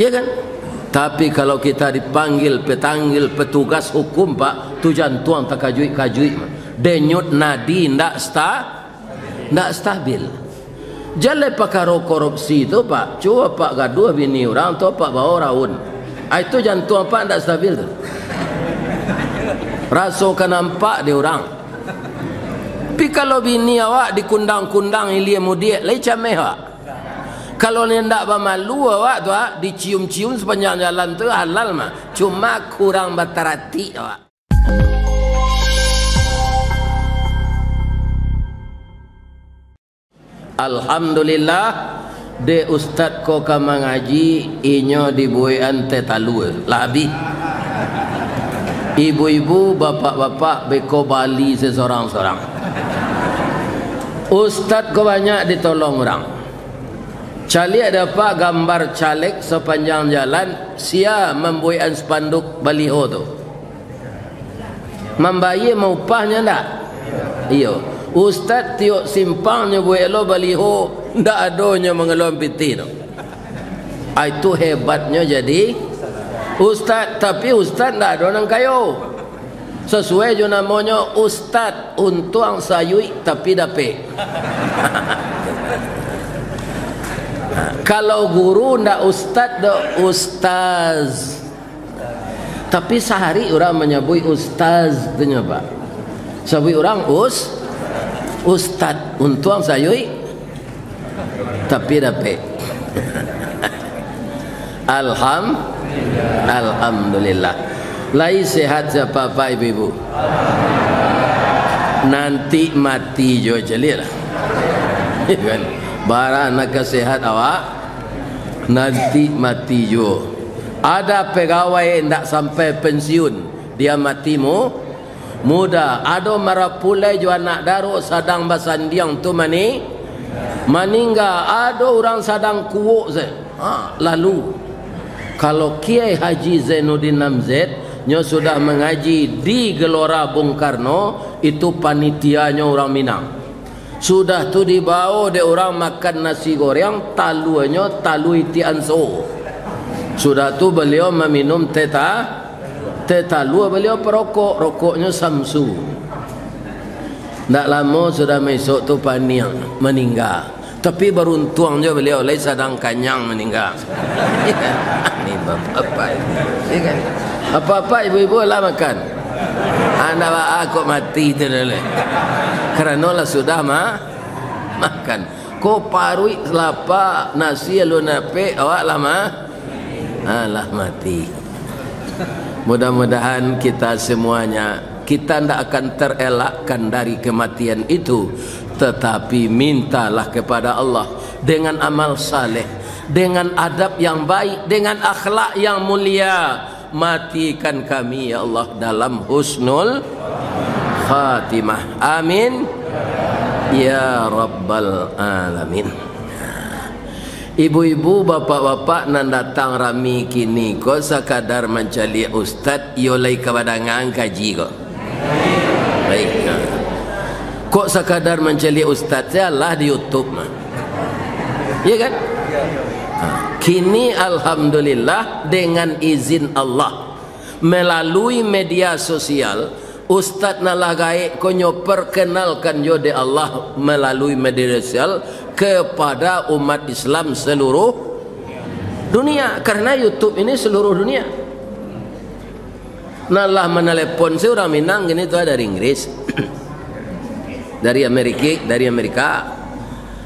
Ya kan? Tapi kalau kita dipanggil petugas hukum pak, tu jantung tak kajui, denyut nadi ndak stabil. Jale pakaro korupsi tu pak, cuba pak gaduh bini orang tu pak bawa raun. Itu jantung pak ndak stabil tu. Rasakan nampak di orang. Tapi kalau bini awak dikundang-kundang ilia mudiak, lai cameh awak. Kalau ni ndak bermalu awak tu dicium-cium sepanjang jalan tu halal mah. Cuma kurang batarati awak. Alhamdulillah de ustaz ko ka mengaji inyo dibuai ante talu labi. Ibu-ibu, bapak-bapak beko Bali sesorang-sorang. Ustaz ko banyak ditolong orang. Cali ada pak gambar caleg sepanjang jalan, sia membuat spanduk baliho tu. Membayar maupahnya ndak? Iyo. Ustaz tiok simpangnya buat lo baliho, ndak adanya mengelom piti tu. Itu hebatnya jadi ustaz, tapi ustaz ndak ada nang kayo. Sesuai jo namanya ustaz untuang sayui tapi dape. Kalau guru ndak ustaz dak ustaz. Tapi sehari orang menyebut ustaz tu nya pak. Sebut orang ustaz untuang sayui tapi dape. Alhamdulillah. Lai sehat siapa pak ibu-ibu. Nanti mati jo jelir. Kan? Barang nak sehat awak nanti mati jo. Ada pegawai ndak sampai pensiun dia matimu muda. Ada marapulai jo anak daru sadang basandiang tu meninggal. Ada orang sadang kuuk lalu kalau Kiai Haji Zainuddin Namzed nyo sudah mengaji di Gelora Bung Karno, itu panitianya orang Minang. Sudah tu dibawa de orang makan nasi goreng, talunya talu iti anso. Sudah tu beliau meminum teh talu, beliau perokok, rokoknya Samsu. Tak lama sudah mesok tu paniang meninggal. Tapi beruntung je beliau lai sedang kanyang meninggal. Ni bapak-bapak. Kan? Apa-apa ibu-ibu lah makan. Anak aku mati tu dulu. Kerana lah sudah makan. Ko parui selapa nasi lu nape awak lama alah mati. Mudah-mudahan kita semuanya kita tidak akan terelakkan dari kematian itu, tetapi mintalah kepada Allah dengan amal saleh, dengan adab yang baik, dengan akhlak yang mulia. Matikan kami ya Allah dalam husnul khatimah. Amin ya rabbal alamin. Ibu-ibu, bapak-bapak nan datang rami kini ko sekadar mencari ustaz yolai kebadangan kaji ko. Baik. Kok sekadar mencari ustaz lah di YouTube mah. Ya kan? Kini alhamdulillah dengan izin Allah melalui media sosial ustaz nalagai konyo perkenalkan yo de Allah melalui media sosial kepada umat Islam seluruh dunia, karena YouTube ini seluruh dunia. Nalah menelepon seorang Minang gini tu dari Inggris, dari Amerika,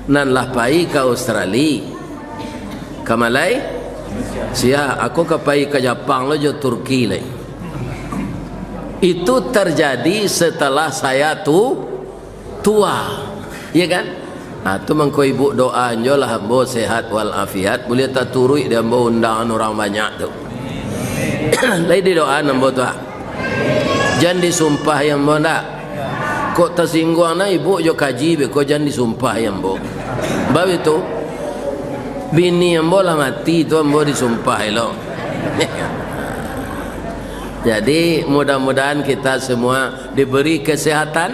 nan lah pai ke Australia, ke Malai, sia aku ke pai ke Jepang lo jo Turki le. Itu terjadi setelah saya tua, ya kan? Nah, tu mengko ibu doa nyolah ambo sehat wal afiat, boleh tak turui dia ambo undangan orang banyak tu. Lai di doa ambo tu. Jangan disumpah yang ambo ndak. Kok tersinggung na ibu jo kaji be ko jangan disumpah yang ambo. Bab itu bini ambo lah mati tu ambo disumpah lo. Jadi mudah-mudahan kita semua diberi kesehatan,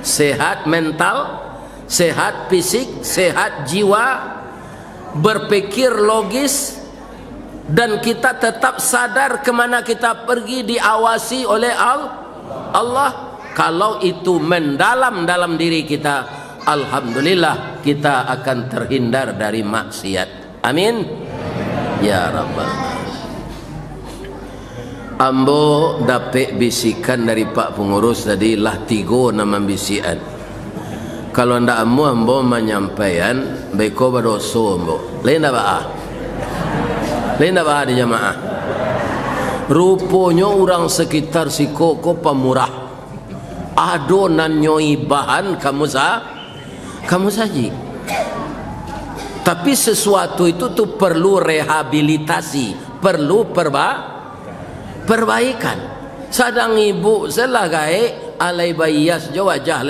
sehat mental, sehat fisik, sehat jiwa, berpikir logis, dan kita tetap sadar kemana kita pergi, diawasi oleh Allah. Kalau itu mendalam dalam diri kita, alhamdulillah kita akan terhindar dari maksiat. Amin ya rabbal alamin. Ambo dapat bisikan dari Pak Pengurus tadi lah 3 nama bisikan. Kalau ndak ambo menyampaikan beko berdosa ambo. Lain dah bah. Lain dah bah di jamaah. Rupanya orang sekitar si koko pemurah. Adonan nyoi bahan kamu saji. Tapi sesuatu itu tuh perlu rehabilitasi, perlu perbaikan. Sadang ibu selagai alai bayas jo wajah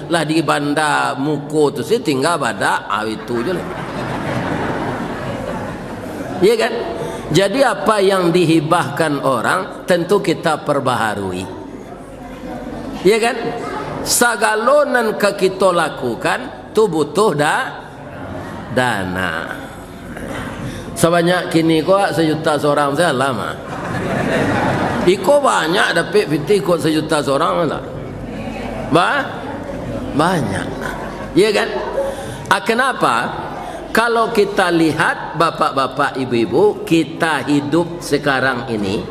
lah di banda muko tu sih tinggal pada itu je lah. Iya kan? Jadi apa yang dihibahkan orang tentu kita perbaharui. Iya kan? Sagalonan ke kita lakukan tu butuh dana. Sebanyak kini kok 1 juta seorang saya lama. Iko banyak dapat fitih kok 1 juta seorang lah. Banyak. Ya kan? Kenapa? Kalau kita lihat bapak-bapak, ibu-ibu, kita hidup sekarang ini,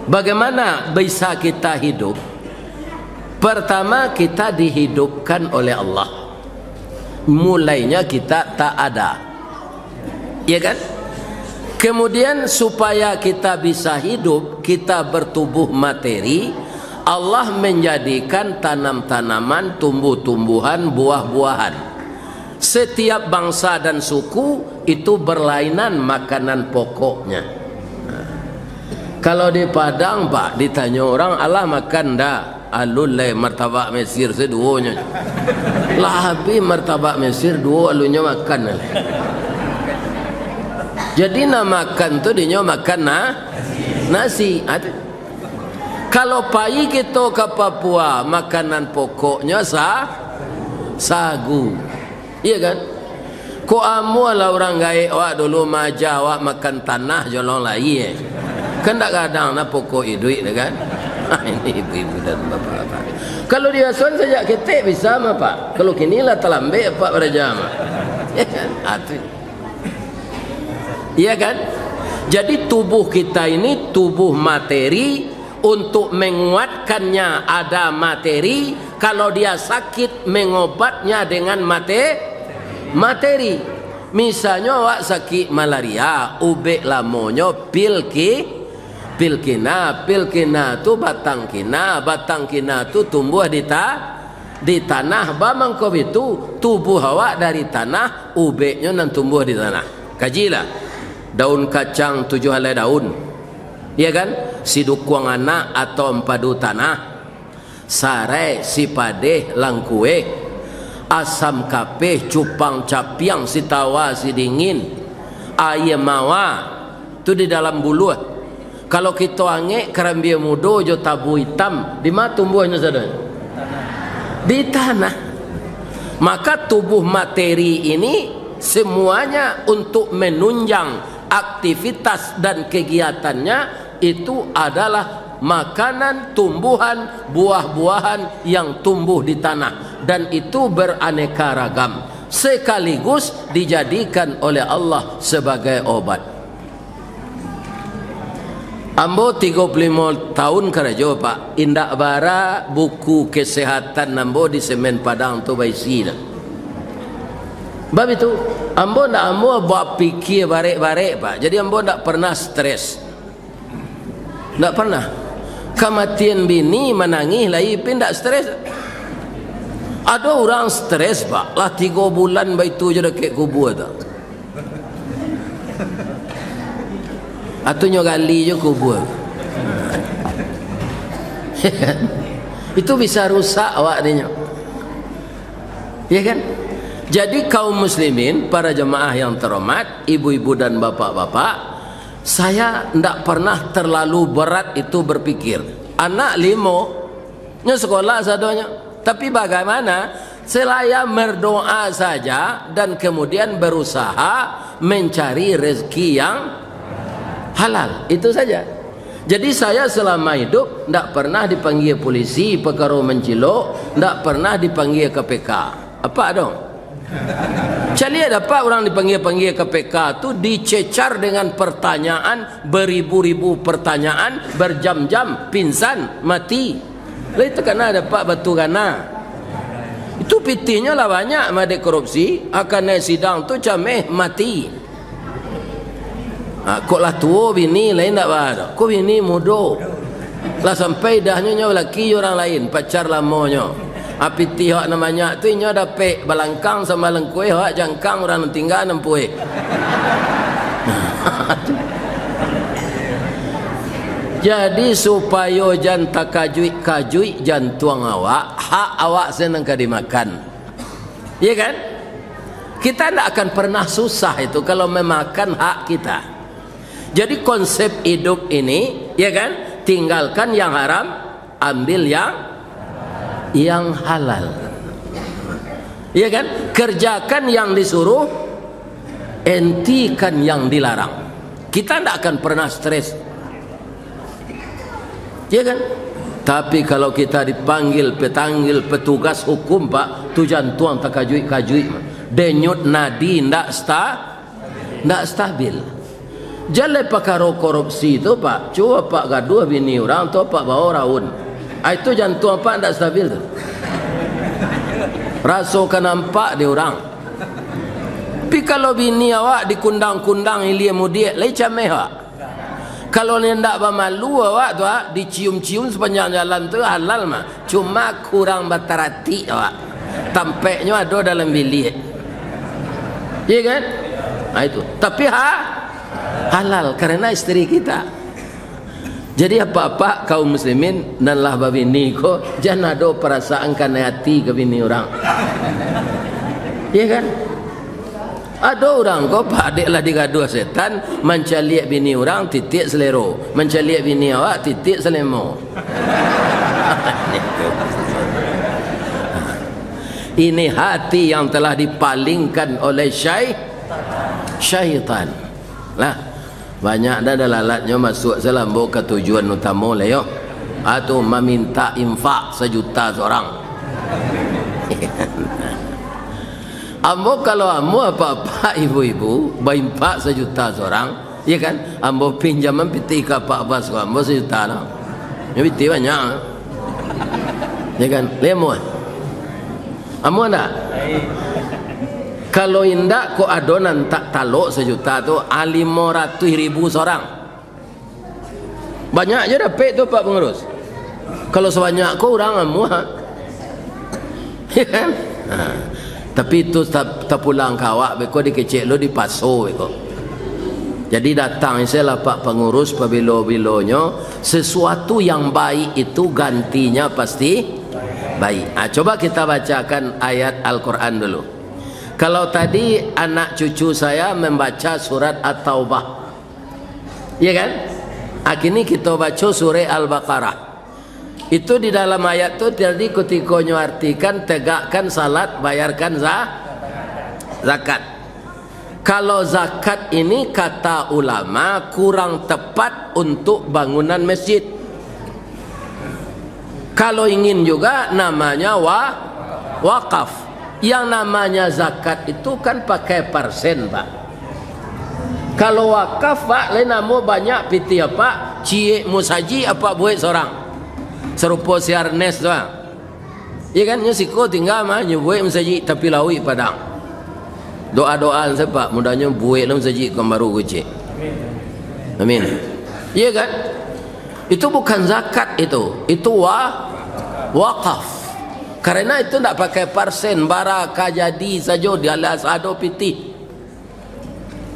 bagaimana bisa kita hidup? Pertama, kita dihidupkan oleh Allah. Mulainya kita tak ada. Ya kan? Kemudian supaya kita bisa hidup, kita bertubuh materi, Allah menjadikan tanam-tanaman, tumbuh-tumbuhan, buah-buahan. Setiap bangsa dan suku itu berlainan makanan pokoknya. Kalau di Padang Pak ditanya orang, Allah makan dah? Alul martabak Mesir seduonya. Lah habis martabak Mesir 2 alunya makan. Jadi nak makan tu dia makan nasi. Kalau pai kita ke Papua, makanan pokoknya sagu. Iya kan? Ko amu lah orang gaik awak dulu maja awak makan tanah jolong lagi kan tak kadang nak pokok duit kan. Ini ibu-ibu dan bapak-bapak. Kalau dia son sejak ketek bisa mah Pak. Kalau kini lah terlambat Pak pada jam. Ya kan? Iya kan? Jadi tubuh kita ini tubuh materi. Untuk menguatkannya ada materi. Kalau dia sakit mengobatnya dengan materi. Misalnya awak sakit malaria, ubek lamonyo pilkina tu batang kina tu tumbuh di tanah. Bamang kau itu tubuh awak dari tanah, ubeknya nan tumbuh di tanah. Kajilah daun kacang 7 helai daun. Iya kan? Sidukuang anak atau empadu tanah, sarai, sipadeh, langkue, asam kapeh, cupang capiang, sitawa, sidingin, ayam mawa, itu di dalam bulu. Kalau kita angek kerambia mudo jo tabu hitam, di mana tumbuhnya saudara? Di tanah. Maka tubuh materi ini semuanya untuk menunjang aktivitas dan kegiatannya itu adalah makanan, tumbuhan, buah-buahan yang tumbuh di tanah, dan itu beraneka ragam sekaligus dijadikan oleh Allah sebagai obat. Ambo 35 tahun kerja Pak, indak bara buku kesehatan ambo di Semen Padang tu baisi dah. Bab itu ambo buat fikir barek-barek Pak. Jadi ambo ndak pernah stres. Tak pernah. Kematian bini menangis lagi pun tak stres. Ada orang stres Pak. Lah 3 bulan baitu je dekat kubur tak. Atunya gali je kubur. Itu bisa rusak awak dia. Ya kan? Jadi kaum muslimin, para jemaah yang terhormat, ibu-ibu dan bapak-bapak, saya tidak pernah terlalu berat itu berpikir. Anak 5 nya sekolah sadonya. Tapi bagaimana? Saya berdoa saja dan kemudian berusaha mencari rezeki halal, itu saja. Jadi saya selama hidup tidak pernah dipanggil polisi perkara mencilok, tidak pernah dipanggil KPK. Apa dong? Cari ada apa orang dipanggil KPK tu dicecar dengan pertanyaan, beribu-ribu pertanyaan, berjam-jam, pingsan, mati. Lalu itu karena ada pak batu kana. Itu pitinya lah banyak madek korupsi, akan naik sidang tu cameh mati. Kok lah tua bini lain tak ada. Kok bini muda. Lah sampai dahnya laki orang lain pacar lamonyo. Api tihak namanya tu nya dapat balangkang sama lengkue hak jangkang orang tinggal nempue. Jadi supaya jan takajui jan tuang awak, hak awak senang dimakan. Iya kan? Kita tidak akan pernah susah itu kalau memakan hak kita. Jadi konsep hidup ini, ya kan? Tinggalkan yang haram, ambil yang halal. Ya kan? Kerjakan yang disuruh, hentikan yang dilarang. Kita tidak akan pernah stres. Ya kan? Tapi kalau kita dipanggil petugas hukum pak, tu jantung tak kajui, denyut nadi ndak stabil. Jale perkara korupsi itu pak, cuba pak gaduh bini orang tu pak bawa raun. Itu jantung apa ndak stabil tu. Rasakan nampak dia orang. Tapi kalau bini awak dikundang-kundang ilia mudiak, lai cameh awak. Kalau ni ndak bermalu awak tu dicium-cium sepanjang jalan tu halal mah. Cuma kurang batarati awak. Tampaknya ada dalam bilik. Iya kan? Nah itu. Tapi halal karena istri kita. Jadi apa-apa kaum muslimin dan lah babini ko jangan ada perasaan kana hati ke bini orang. Iya kan? Ada orang ko pak adik lah digaduh setan, mencaliak bini orang titik selero, mencaliak bini awak titik selemo. Ini hati yang telah dipalingkan oleh syaitan. Lah banyak dah lalatnya masuk selambo ke tujuan utama lah yo. Atau meminta infak 1 juta seorang. Ambo kalau ambo apa-apa ibu-ibu berimpak 1 juta seorang, ya kan? Ambo pinjaman piti ke Pak Bas ko ambo 1 juta lah. Ya piti banyak. Ya kan? Lemon. Ambo ndak? Kalau indak kok adonan tak taluk 1 juta tu 500.000 seorang. Banyak je dapat tu Pak Pengurus. Kalau sebanyak kau orang amuh. Ya kan? Tapi itu tak pulang kawak beko dikecek lo di paso beko. Jadi datang saya Pak Pengurus pabilo-bilonya sesuatu yang baik itu gantinya pasti baik. Coba kita bacakan ayat Al-Quran dulu. Kalau tadi anak cucu saya membaca surat At-Taubah, ya kan? Kini kita baca surah Al-Baqarah. Itu di dalam ayat itu tadi ketika artikan tegakkan salat, bayarkan zakat. Kalau zakat ini kata ulama kurang tepat untuk bangunan masjid. Kalau ingin juga namanya wakaf. Yang namanya zakat itu kan pakai persen pak. Kalau wakaf pak lain nama banyak piti apa cie musaji apa buat seorang serupa siar nes tu ya kan nyusiko tinggal mah nyubuat musaji tapi lawi padang doa-doa sebab mudahnya buat lah musaji kan baru kucing. Amin. Iya kan? Itu bukan zakat itu wakaf. Karena itu tidak pakai persen, baraka jadi saja di alas ado piti.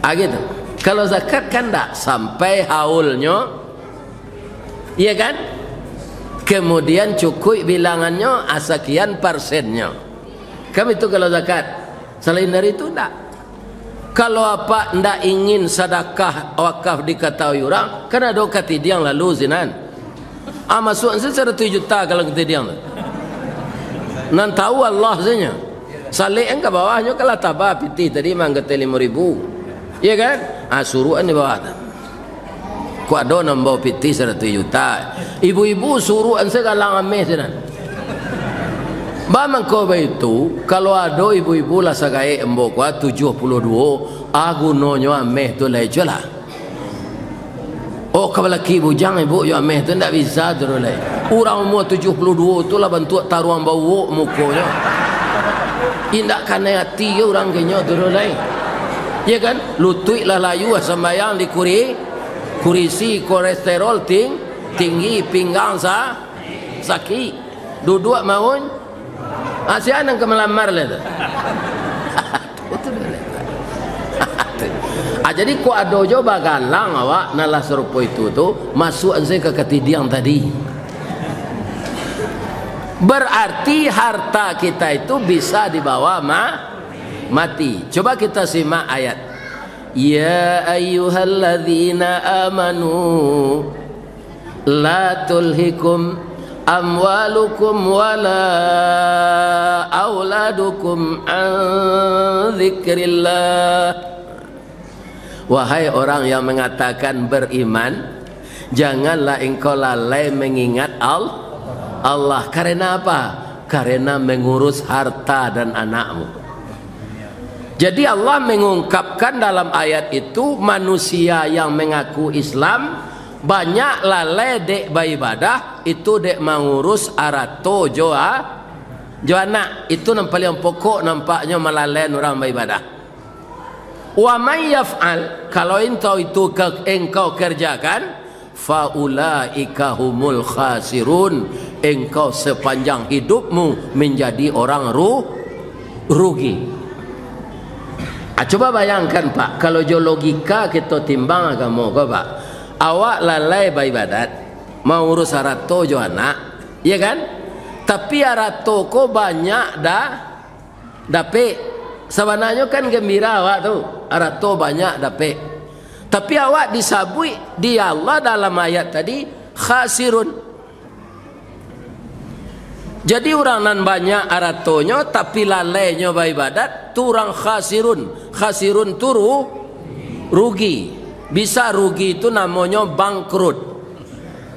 Gitu. Kalau zakat kan tidak sampai haulnya, iya kan? Kemudian cukup bilangannya sekian persennya. Kamu itu kalau zakat. Selain dari itu tidak. Kalau apa tidak ingin sedekah wakaf diketahui orang, kan ada ketidiang lalu zinan. Masuk 100 juta kalau ketidiang. Nan tahu Allah saja. Salih ke bawahnya kalau tabah piti tadi mangga 5.000. Iya kan? Suruhan di bawah. Ku ada nambah piti 100 juta. Ibu-ibu suruh anse galang ameh senan. Ba mangko itu kalau ada ibu-ibu lah sagai embo ku 72 aku nonyo ameh tu lejo lah. Oh kalau laki bujang ibu yo ameh tu ndak bisa tu le. Orang umur 72 tu lah bantu taruhan bau mukonya. Indak kena hati orang kenyo tu le. Ya kan? Lutui lah layu sembayang di kurisi kolesterol tinggi pinggang sakit. Duduk maun Asyik nang kemelamar le tu. Jadi ku ado jo bagalang awak nalah serupa itu tu masuk anse ke ketidiang tadi. Berarti harta kita itu bisa dibawa mati. Coba kita simak ayat. Ya ayyuhalladzina amanu la tulhikum amwalukum wala auladukum an dzikrillah. Wahai orang yang mengatakan beriman, janganlah engkau lalai mengingat Allah. Karena apa? Karena mengurus harta dan anakmu. Jadi Allah mengungkapkan dalam ayat itu manusia yang mengaku Islam banyak lalai dek beribadah, itu dek mengurus arato anak. Itu nampak yang pokok, nampaknya melalai orang beribadah. Wa may yaf'al, kalau engkau itu engkau kerjakan, faulaika humul khasirun, engkau sepanjang hidupmu menjadi orang rugi. Coba bayangkan Pak, kalau jo logika kita timbang agama kau Pak, awak lalai beribadat, mau urus arato jo anak, ya kan? Tapi arato ko banyak dapet. Sebenarnya kan gembira awak tu, arato banyak dapet. Tapi awak disabui di Allah dalam ayat tadi khasirun. Jadi orang nan banyak aratonyo tapi lalainya beribadat tu orang khasirun. Khasirun tu rugi. Bisa rugi itu namanya bangkrut.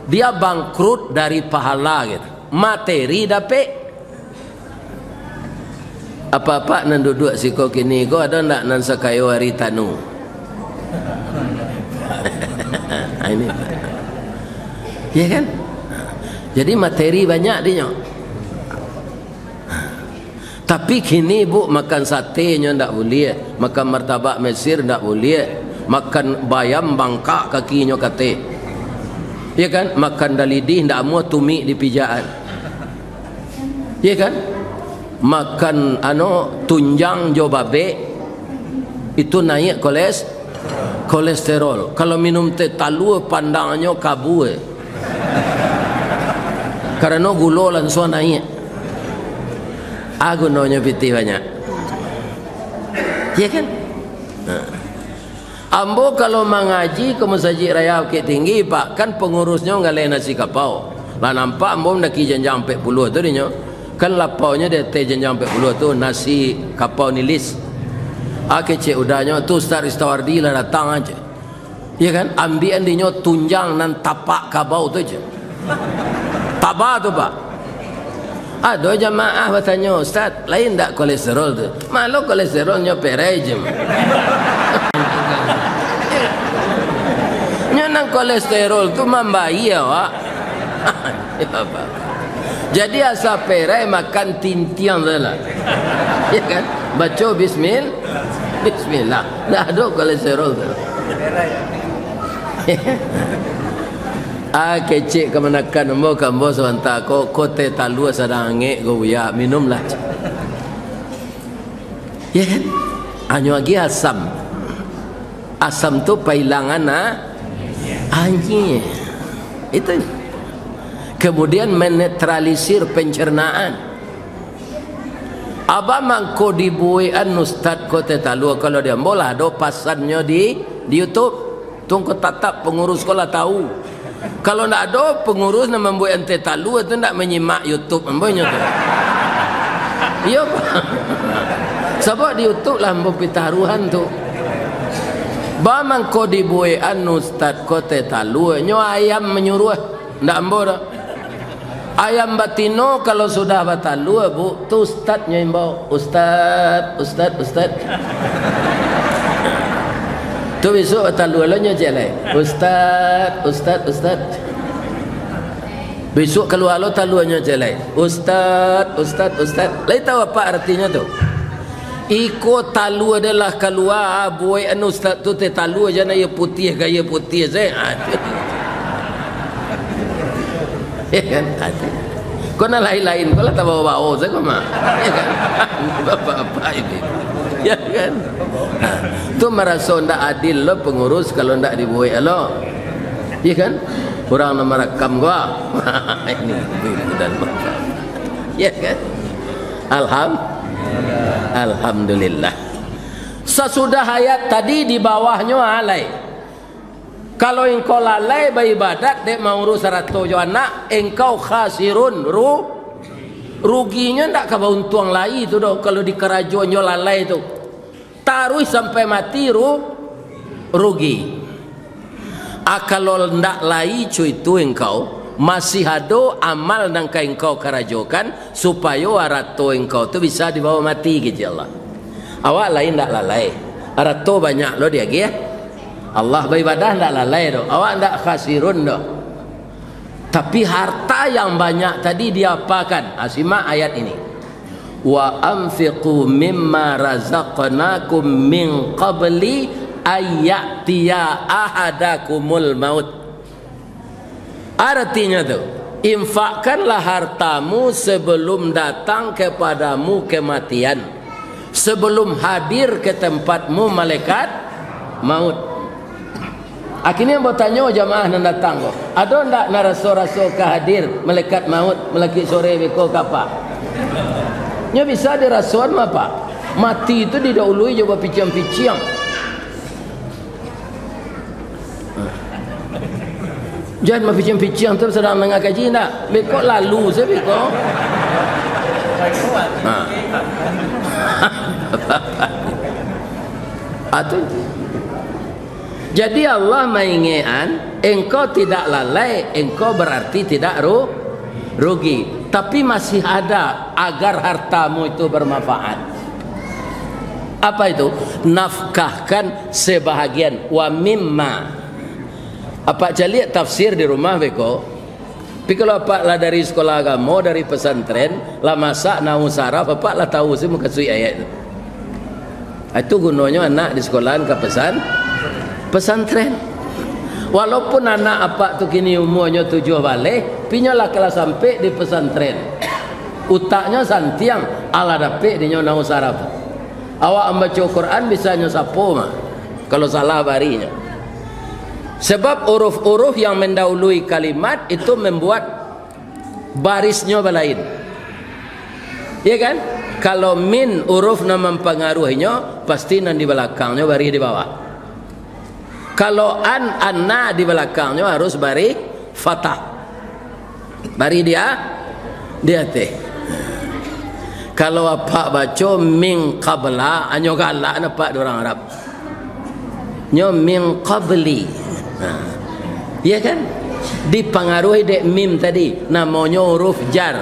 Dia bangkrut dari pahala gitu. Materi dapet. Apa-apa nan duduk siko kini ko ada ndak nan sakayo hari tanu. Ini. Ya kan? Jadi materi banyak dia. Tapi kini bu makan sate nya ndak boleh, makan martabak Mesir ndak boleh, makan bayam bangkak kakinya kate. Ya kan? Makan dalidih ndak mau tumi di pijaan. Ya kan? Makan tunjang jo babe itu naik kolesterol. Kalau minum teh talu pandangnya kabu. Karena gula langsung naik. Aku nanya piti banyak. Ya kan? Ambo kalau mengaji ke masjid raya Bukit Tinggi Pak, kan pengurusnya ngalih nasi kapau. Lah nampak ambo ndaki janjang 40 tu dia. Kan lapaunya dia teh janjang 40 tu nasi kapau nilis. Kecik udahnya tu Ustaz Istawardi lah datang aja. Ya kan? Ambian dia tunjang nan tapak kabau tu aja. Tabak tu Pak. Ada jamaah bertanya, Ustaz, lain tak kolesterol tu? Malu kolesterolnya perejem. Nyanang kolesterol tu membayi awak. Jadi asa perai makan tintiang lah. Ya kan? Baca bismillah. Dah ada kolesterol tu. Kecik kemenakan mo kambo sebentar ko kote talu sadang angek go ya minumlah. Ya kan? Anyo lagi asam. Asam tu pailangan anjing. Itu. Kemudian menetralisir pencernaan. Aba mangko dibuian ustad kote talu kalau dia bola do pasannya di YouTube. Tunggu tatap pengurus sekolah tahu. Kalau tidak ada pengurus yang membuat ente talu itu tidak menyimak YouTube membuatnya tu. Iya Pak. Sebab di YouTube lah membuat taruhan tu. Bamang ko dibuai anu ustad kote talu nyo ayam menyuruh ndak ambo dah. Ayam batino kalau sudah batalu bu tu ustad nyo imbau ustad. Tu besok batalu lo nyo jelek ustad. Besok keluar lo talu nyo jelek ustad. Lai tahu apa artinya tu? Iko talu adalah keluar buai anu ustaz tu te talu aja na ye putih gaya putih saya. Kan? Kau nak lain-lain, kau lah tak bawa-bawa saya kau mah. Ya kan? Bapak-bapak ini. Ya kan? Tu merasa ndak adil lo pengurus kalau ndak dibuai lo. Ya kan? Orang nak merekam gua. Ini dan merekam. Ya kan? Alhamdulillah. Sesudah ayat tadi di bawahnya alai. Kalau engkau lalai beribadat dek mau urus 100 anak, engkau khasirun ruginya ndak ke untung lai tu doh kalau di kerajuannya lalai tu. Taruh sampai mati rugi. Kalau ndak lai cuy itu engkau masih ada amal nang ka engkau kerajokan supaya arato engkau tu bisa dibawa mati gitu Allah. Awak lain ndak lalai. Arato banyak lo dia ya. Allah beribadah ndak lalai do. Awak ndak khasirun do. Tapi harta yang banyak tadi diapakan? Simak ayat ini. Wa anfiqu mimma razaqnakum min qabli ayyatiya ahadakumul maut. Artinya tu, infakkanlah hartamu sebelum datang kepadamu kematian, sebelum hadir ke tempatmu malaikat maut. Akhirnya bertanya jamaah yang datang kok, ada ndak naraso-raso kehadir malaikat maut melaki sore beko kapa? Nya bisa dirasuan apa? Mati itu didahului coba piciang-piciang. Jangan mempicing-picing tu sedang mengaji nak. Beko lalu saya beko. Atu. Jadi Allah mengingatkan engkau tidak lalai, engkau berarti tidak rugi. Tapi masih ada agar hartamu itu bermanfaat. Apa itu? Nafkahkan sebahagian wa mimma. Apa cari tafsir di rumah beko? Tapi kalau apa lah dari sekolah agama, dari pesantren, lah masak nau saraf, apa lah tahu sih muka sui ayat itu. Itu gunanya anak di sekolahan ke pesantren. Walaupun anak apa tu kini umurnya 7 balik, pinyalah kelas sampai di pesantren. Utaknya santiang, ala dapet dia nau saraf. Awak membaca Quran bisa nyosapo mah. Kalau salah barinya. Sebab huruf-huruf yang mendahului kalimat itu membuat barisnya berlain. Ya kan? Kalau min huruf yang mempengaruhinya, pasti nan di belakangnya baris di bawah. Kalau anna di belakangnya harus baris fathah. Baris dia teh. Kalau apa baca min qabla, anyo galak nampak orang Arab. Nyo min qabli. Ya kan? Dipengaruhi dek mim tadi, namanya huruf jar.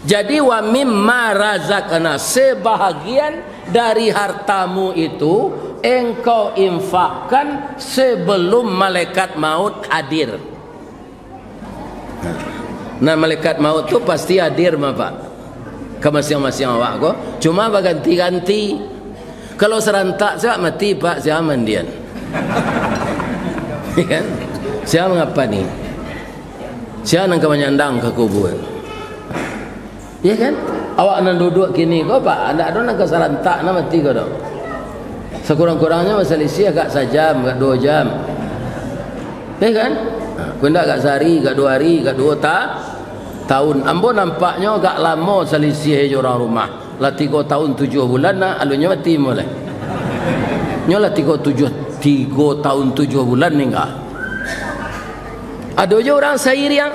Jadi wa mimma razaqna, sebahagian dari hartamu itu engkau infakkan sebelum malaikat maut hadir. Nah malaikat maut tu pasti hadir Pak, ke masing-masing awak kok. Cuma berganti-ganti. Kalau serentak saya mati Pak, saya mandian. Ya kan? Saya mengapa ni? Saya nak menyandang ke kubur. Ya kan? Awak nak duduk kini kau Pak, anda ada nak serentak nak mati kau dong. Sekurang-kurangnya masa lisi agak sejam, agak 2 jam. Ya kan? Kau ndak agak sehari, agak 2 hari, agak 2 tahun. Ambo nampaknya agak lama selisih orang rumah. Lah 3 tahun 7 bulan nak alunya mati mulai. Nyolah 3 tahun 7 bulan ni enggak. Ada je orang sairiang.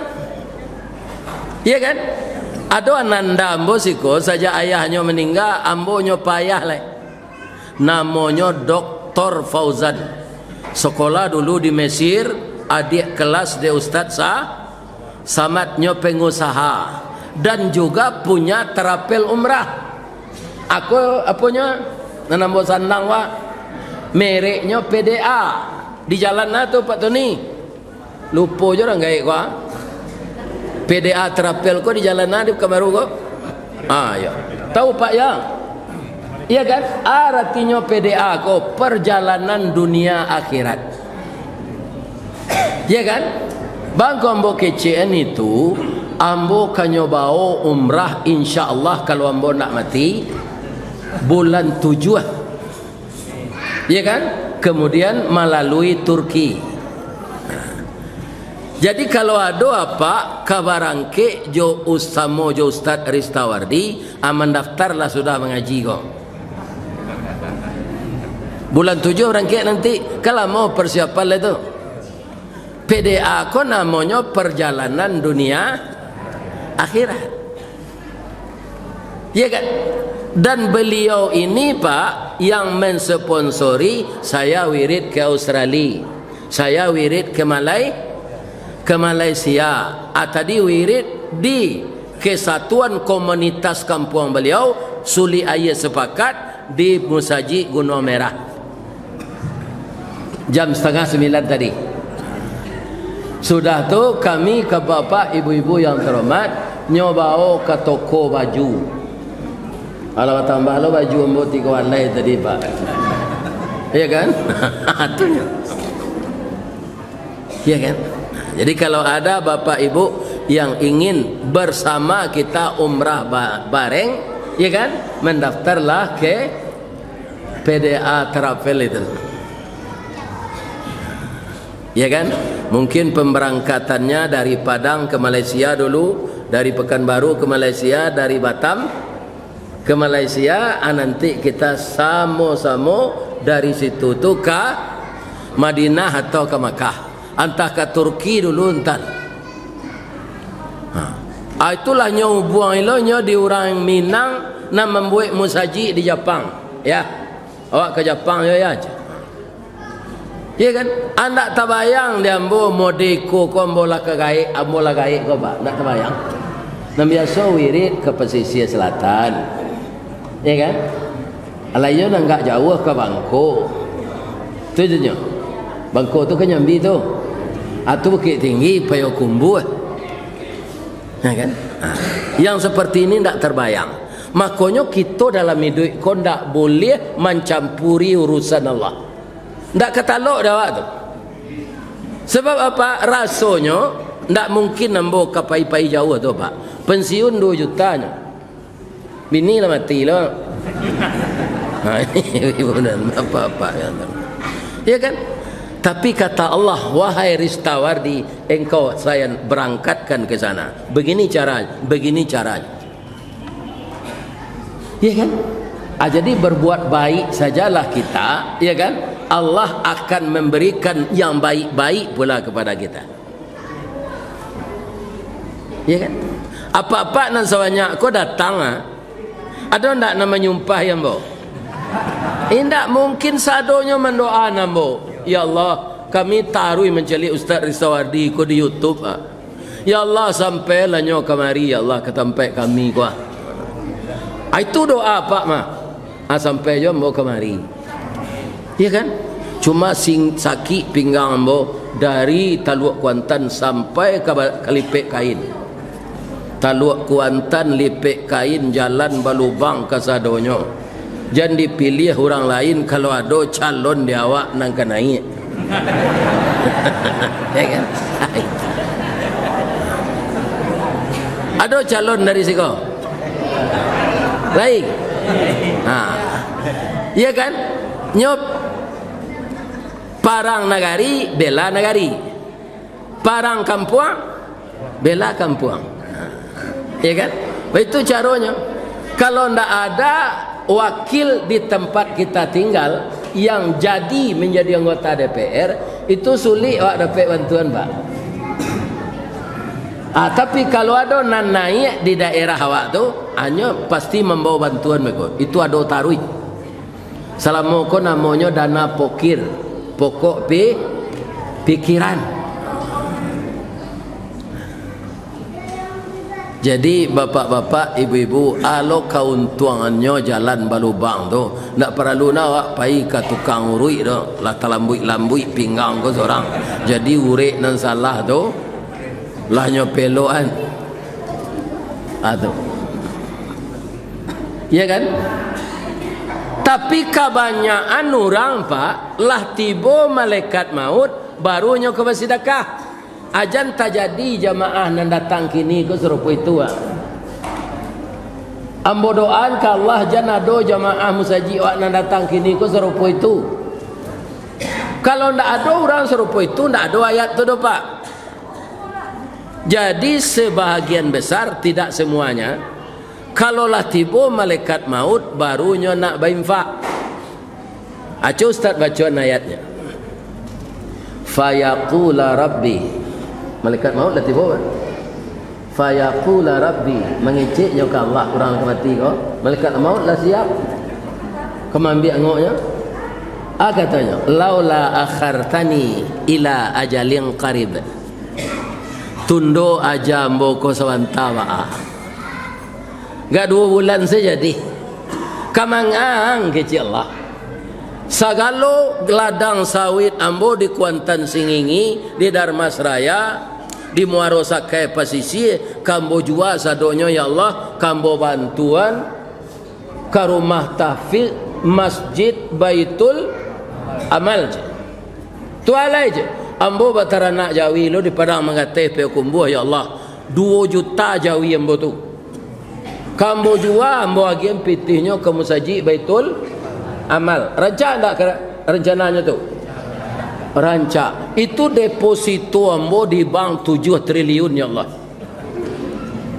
Ya kan? Ada ananda ambo siko saja ayahnya meninggal, ambo nyo payah lah. Namanya Dr. Fauzan. Sekolah dulu di Mesir, adik kelas de Ustaz Samatnya pengusaha dan juga punya terapel umrah. Aku apanya nanam sandang wa mereknya PDA di jalan tu Pak Tony. Lupa je orang gaik gua. PDA terapel ko di jalan di Kamaru ko. Ya. Tahu Pak ya? Iya kan? Artinya PDA ko perjalanan dunia akhirat. Iya kan? Bang ambo kecen itu ambo kanyobao umrah insyaallah kalau ambo nak mati bulan 7. Iya kan? Kemudian melalui Turki. Jadi kalau ada apa kabarangke jo ustamo jo Ustaz Ristawardi mendaftarlah sudah mengaji kok. Bulan 7 berangkat nanti kalau mau persiapan itu. PDA ko namanya perjalanan dunia akhirat. Iya kan? Dan beliau ini Pak yang mensponsori saya wirid ke Australia. Saya wirid ke Malaysia. Tadi wirid di Kesatuan Komunitas Kampung beliau Suli Aye sepakat di Musaji Gunung Merah. Jam 8:30 tadi. Sudah tu kami ke bapak ibu-ibu yang terhormat nyobao ke toko baju. Kalau tambah lo baju ambo 3 walai tadi Pak. Iya kan? Atunya. Iya kan? Jadi kalau ada bapak ibu yang ingin bersama kita umrah bareng, ya kan? Mendaftarlah ke PDA Travel itu. Ya kan? Mungkin pemberangkatannya dari Padang ke Malaysia dulu, dari Pekanbaru ke Malaysia, dari Batam ke Malaysia, nanti kita sama-sama dari situ tu ke Madinah atau ke Makkah. Entah ke Turki dulu entar. Itulah nyo buang ilonyo di orang Minang nak membuat musaji di Jepang. Ya. Awak ke Jepang ya aja. Ya kan? Anda tabayang dia ambo modeko ko ambo la ke gaik, ambo la gaik ko Pak. Nak tabayang. Nam biasa wirid ke pesisir selatan. Ya kan? Alayo nang enggak jauh ke Bangko. Tu je nyo. Bangko tu kan Jambi tu. Atau Bukit Tinggi, Payakumbuh. Ya kan? Yang seperti ini tidak terbayang. Makanya kita dalam hidup kau tidak boleh mencampuri urusan Allah. Tidak ketaluk dah waktu. Sebab apa? Rasanya tidak mungkin nambo kapai-pai jauh tu Pak. Pensiun 2 jutanya. Bini lah mati lah. Ibu dan bapak yang ya kan? Tapi kata Allah, wahai Ristawardi, engkau saya berangkatkan ke sana. Begini caranya, begini caranya. Ya kan? Jadi berbuat baik sajalah kita, ya kan? Allah akan memberikan yang baik-baik pula kepada kita. Ya kan? Apa-apa nan sawanya kau datang ada ndak nama nyumpah yang bo? Tidak mungkin sadonya mendoa nambo. Ya Allah, kami taruh mencari Ustaz Ristawardi ko di YouTube. Ya Allah, sampailah nyo kemari ya Allah ke tempat kami ko. Itu doa Pak mah. Sampai jo mau kemari. Ya kan? Cuma sakit pinggang ambo dari Taluk Kuantan sampai ke Lipek Kain. Taluk Kuantan, Lipek Kain, jalan balubang ke sadonyo. Jangan dipilih orang lain kalau ada calon di awak nang naik. Ya kan? Ada calon dari siko. Baik. Iya kan? Nyop parang nagari bela nagari. Parang kampuang bela kampuang. Iya kan? Itu caranya. Kalau ndak ada wakil di tempat kita tinggal yang jadi menjadi anggota DPR, itu sulit awak dapat bantuan Pak. Tapi kalau ada nan naik di daerah awak tu, hanya pasti membawa bantuan mereka. Itu ada taruh. Selama ko namanya dana pokir, pokok pikiran. Jadi bapak-bapak, ibu-ibu, alo kauntuangannya jalan balubang tu, ndak perlu nak pai ke tukang urui tu, lah talambui pinggang ko seorang. Jadi urek nan salah tu, lah nyopeloan. Atu. Ya kan? Tapi kebanyakan orang pak, lah tiba malaikat maut, barunya ke bersedekah. Ajan tak jadi jamaah nan datang kini ke serupa itu. Ambo doaan ke Allah janado jamaah musaji wak nan datang kini ke serupa itu. Kalau ndak ada orang serupa itu, ndak ada ayat tu doh pak. Jadi sebahagian besar, tidak semuanya, kalaulah tiba malaikat maut barunya nak berinfak. Acu Ustaz bacaan ayatnya. Fayaqula rabbi, malaikat maut dah tiba kan? Fayaqula rabbi, mengiciknya ke Allah, kurang mati kau. Malaikat maut lah siap. Kemambi angoknya. Katanya, laula akhartani ila ajalin qarib. Tundo aja mboko sawanta waah. Gak 2 bulan saja di. Kamangang kecil Allah. Sagalo ladang sawit ambo di Kuantan Singingi, di Darmasraya, di Muaro Sakai Pasisi, kambo jua sadonyo ya Allah, kambo bantuan ke rumah tahfiz Masjid Baitul Amal je. Tu alai je. Ambo batara nak jawi lo di padang mengateh pe kumbuh ya Allah. 2 juta jawi ambo tu. Kambo jua ambo agian pitihnya ke Masjid Baitul Amal. Ranca tak rencananya tu? Ranca. Itu deposito ambo di bank 7 triliun ya Allah.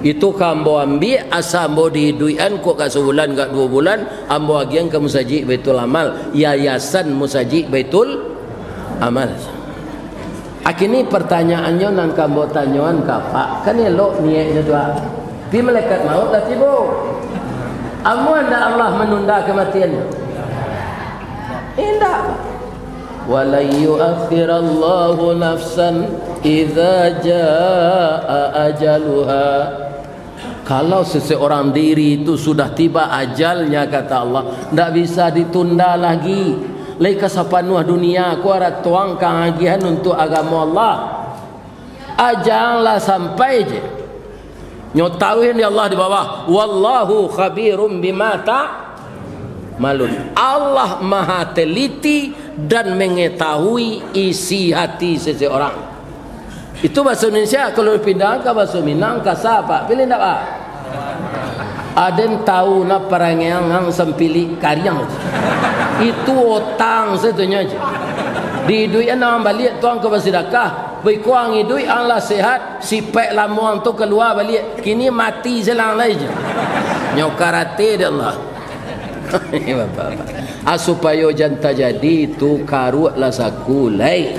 Itu kambo ambil asa ambo dihiduian kok kat sebulan kat 2 bulan ambo agian ke Masjid Baitul Amal, yayasan Masjid Baitul Amal. Akini pertanyaannya nan kambo tanyaan kapak kan elok niatnya tu. Di malaikat maut dah tiba. Amu anda Allah menunda kematiannya. Indah. Wala yu'akhirallahu nafsan idza jaa ajaluha. Kalau seseorang diri itu sudah tiba ajalnya kata Allah, tidak bisa ditunda lagi. Laika sapanuh dunia aku arat tuang kangagihan untuk agama Allah. Ajallah sampai je. Nyotahin ya Allah di bawah. Wallahu khabirum bima malun. Allah maha teliti dan mengetahui isi hati seseorang. Itu bahasa Indonesia. Kalau pindah ke bahasa Minang, kasar pak. Pilih tak pak? Aden tahu na perangang sempili karyang. Itu otang setunya aja. Di duit nama balik tuang ke bersedekah. Berkuang duit Allah sehat. Si pek lamuang tu keluar balik. Kini mati selang lagi je. Nyokarate dia Allah. Supaya janta jadi tu karut lah sakulai.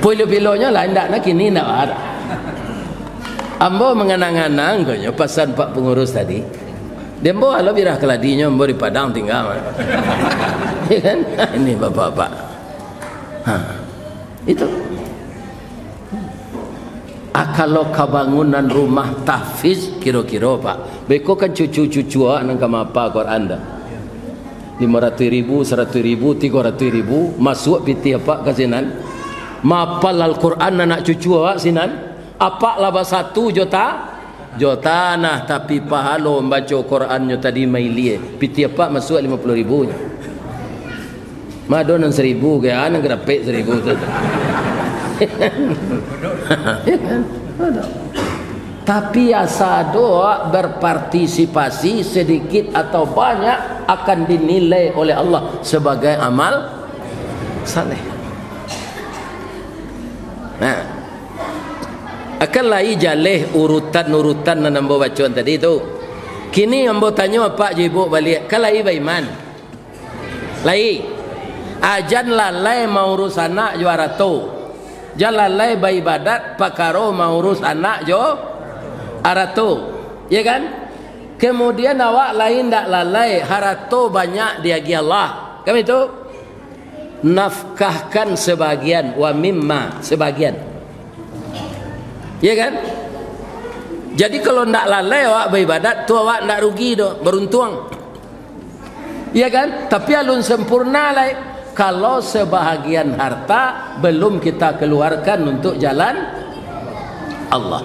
Pilo-pilonya lah ndak nak kini ndak ada. Ambo mengenang-anang kanya pesan Pak Pengurus tadi. Dembo ala birah keladinya ambo di Padang tinggal. Ya kan? Ini bapak-bapak. Itu. Kalau kebangunan rumah tahfiz kira-kira pak, beko kan cucu-cucu nang kamapa Quran dah. 500,000, 100,000, 300,000 masuk piti apa kasinan. Mapal Al-Quran anak cucu awak sinan. Apa laba 1 juta nah tapi pahalo membaca Qurannya tadi mailie. Piti apa masuk 50,000 nya. Madonan 1,000 ke ana grapek 1,000 tu. Tapi asa doa berpartisipasi sedikit atau banyak akan dinilai oleh Allah sebagai amal saleh. Nah, akan lai jaleh urutan-urutan nan ambo bacaan tadi tu. Kini ambo tanya apa jibu balik, kalai baiman. Lai ajan lalai mau urus anak juara tu. Jalalai beribadat pakaro mau urus anak jo arato, ya kan? Kemudian awak lain tak lalai harato banyak diagi Allah. Kami itu nafkahkan sebagian, wa mimma sebagian. Ya kan? Jadi kalau tak lalai awak beribadat tu awak tak rugi doh, beruntung. Ya kan? Tapi alun sempurna lah kalau sebahagian harta belum kita keluarkan untuk jalan Allah.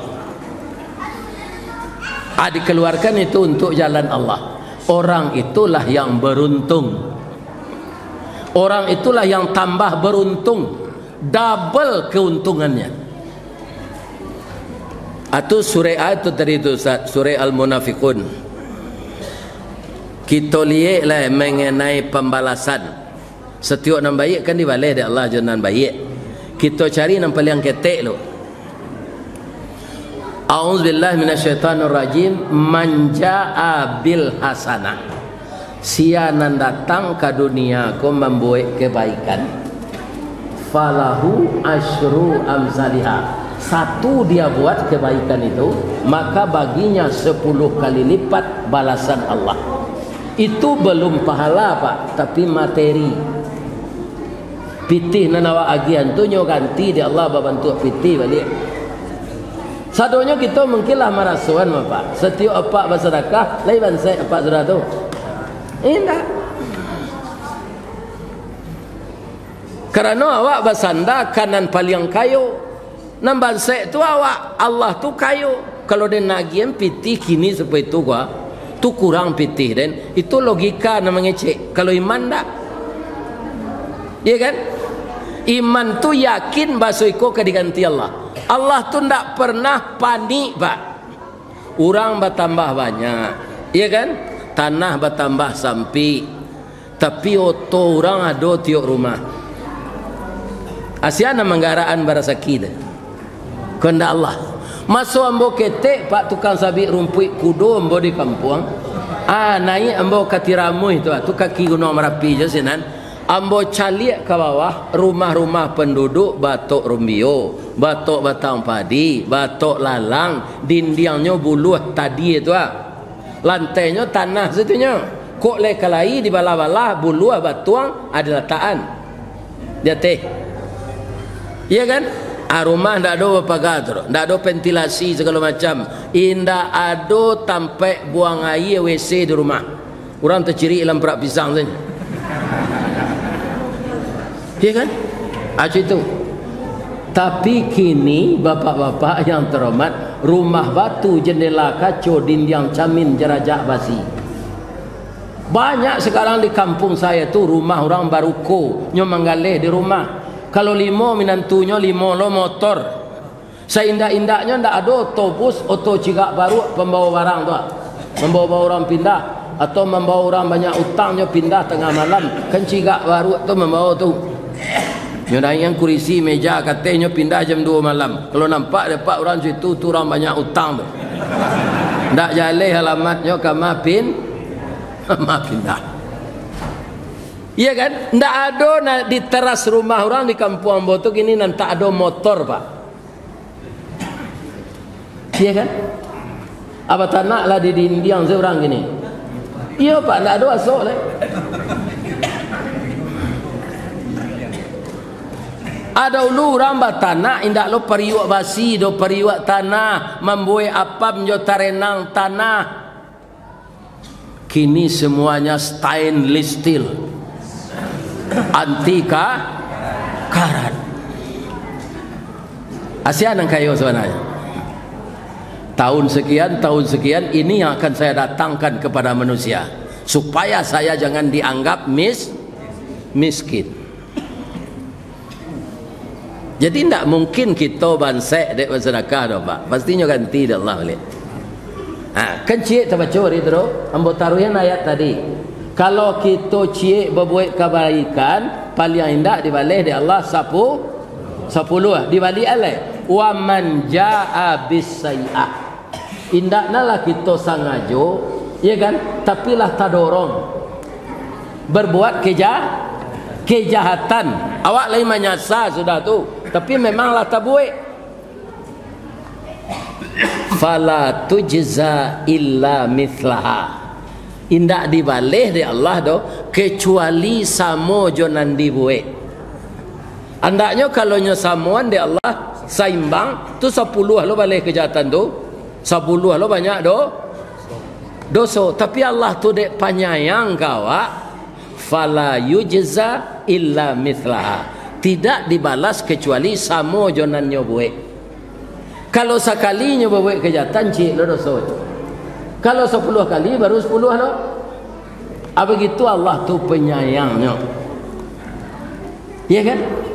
Dikeluarkan itu untuk jalan Allah. Orang itulah yang beruntung. Orang itulah yang tambah beruntung, double keuntungannya. Atau surah itu tadi itu surah Al-Munafiqun. Kita lihat lah mengenai pembalasan. Setiap yang baik kan dibalas dari Allah jangan baik. Kita cari yang paling ketek lo. A'udzubillahi minasyaitonirrajim. Man jaa bil hasanah. Sianan datang ke dunia kau membuat kebaikan. Falahu asyru amsalihah. Satu dia buat kebaikan itu, maka baginya 10 kali lipat balasan Allah. Itu belum pahala Pak, tapi materi. Pitih nanawa agian tu nyo ganti di Allah bantu pitih balik. Sadonya kita mungkinlah marasuan Pak. Setiap apa bersedekah, lain bansai apa sudah tu. Indah. Kerana awak bersandar kanan paling kayu. Namban sek tu awak Allah tu kayu. Kalau dia nagian pitih kini seperti itu gua, tu kurang pitih dan itu logika namanya cek. Kalau iman tak, iya kan? Iman tu yakin basuiko kediganti Allah. Allah tu tak pernah panik Pak. Orang bertambah banyak, iya kan? Tanah bertambah sampai, tapi oto orang ada tiok rumah. Asyana menggaraan barasaki dah. Kehendak Allah. Masuk ambo ketek Pak tukang sabit rumput kudo ambo di kampung. Naik ambo katiramu itu tu kaki Gunung Merapi je sinan. Ambo caliak ke bawah rumah-rumah penduduk batok rumbio, batok batang padi, batok lalang, dindingnya buluh tadi itu lantainya tanah situnya. Kok le kalai di bala-bala buluh batuang ada letaan. Dia teh. Iya kan? Rumah ndak ada pagar, ndak ada ventilasi segala macam. Indah ada tampai buang air WC di rumah. Orang terciri dalam perak pisang saja. Ya kan? Aja itu. Tapi kini bapak-bapak yang terhormat, rumah batu, jendela kaca, dinding camin, jerajak basi. Banyak sekarang di kampung saya tu rumah orang baruko, nyo manggaleh di rumah. Kalau 5 minantunya 5 lo motor. Seindah-indahnya ndak ada otobus, oto cigak baru pembawa barang tu. Membawa orang pindah atau membawa orang banyak utangnya pindah tengah malam. Kan cigak baru tu membawa tu. Yang kurisi meja katanya pindah jam 2 malam. Kalau nampak dapat orang situ tu orang banyak utang tu. Ndak jaleh alamatnya ke mapin pindah. Iya kan? Ndak ada di teras rumah orang di kampung ambo tu gini nanti ada motor Pak. Iya kan? Apa tanah lah di dinding seorang gini. Iya Pak, ndak ada asok lah. Ada ulu orang bertanah indak lo periwak basi do periwak tanah membuai apa menjo tarenang tanah. Kini semuanya stainless steel. Antika karat. Asian yang kayu sebenarnya. Tahun sekian ini yang akan saya datangkan kepada manusia supaya saya jangan dianggap miskin. Jadi tidak mungkin kita bansek dek bersedekah dah Pak. Pastinya ganti dah Allah balik. Kan cik terbaca hari tu ambo taruhin ayat tadi. Kalau kita cik berbuat kebaikan paling indah dibalik di Allah 10 dibalik alai. Wa man jaa bis sayi'ah. Indaknalah kita sangajo, ya kan? Tapi lah tadorong berbuat kejahatan. Awak lain menyasar sudah tu. Tapi memanglah tak buat. fala tujza illa mithlaha. Indak dibalih di Allah do kecuali samo jo nandi buat. Andaknya kalau nyo samuan di Allah saimbang tu 10 lo balih kejahatan tu, 10 lo banyak do dosa. Tapi Allah tu dek penyayang kawa, fala yujza illa mithlaha. Tidak dibalas kecuali samo jonan nyo buat. Kalau sekali nyo buat kejahatan cik lo dosa. Kalau 10 kali baru 10 lo. Begitu Allah tu penyayangnya. Ya kan?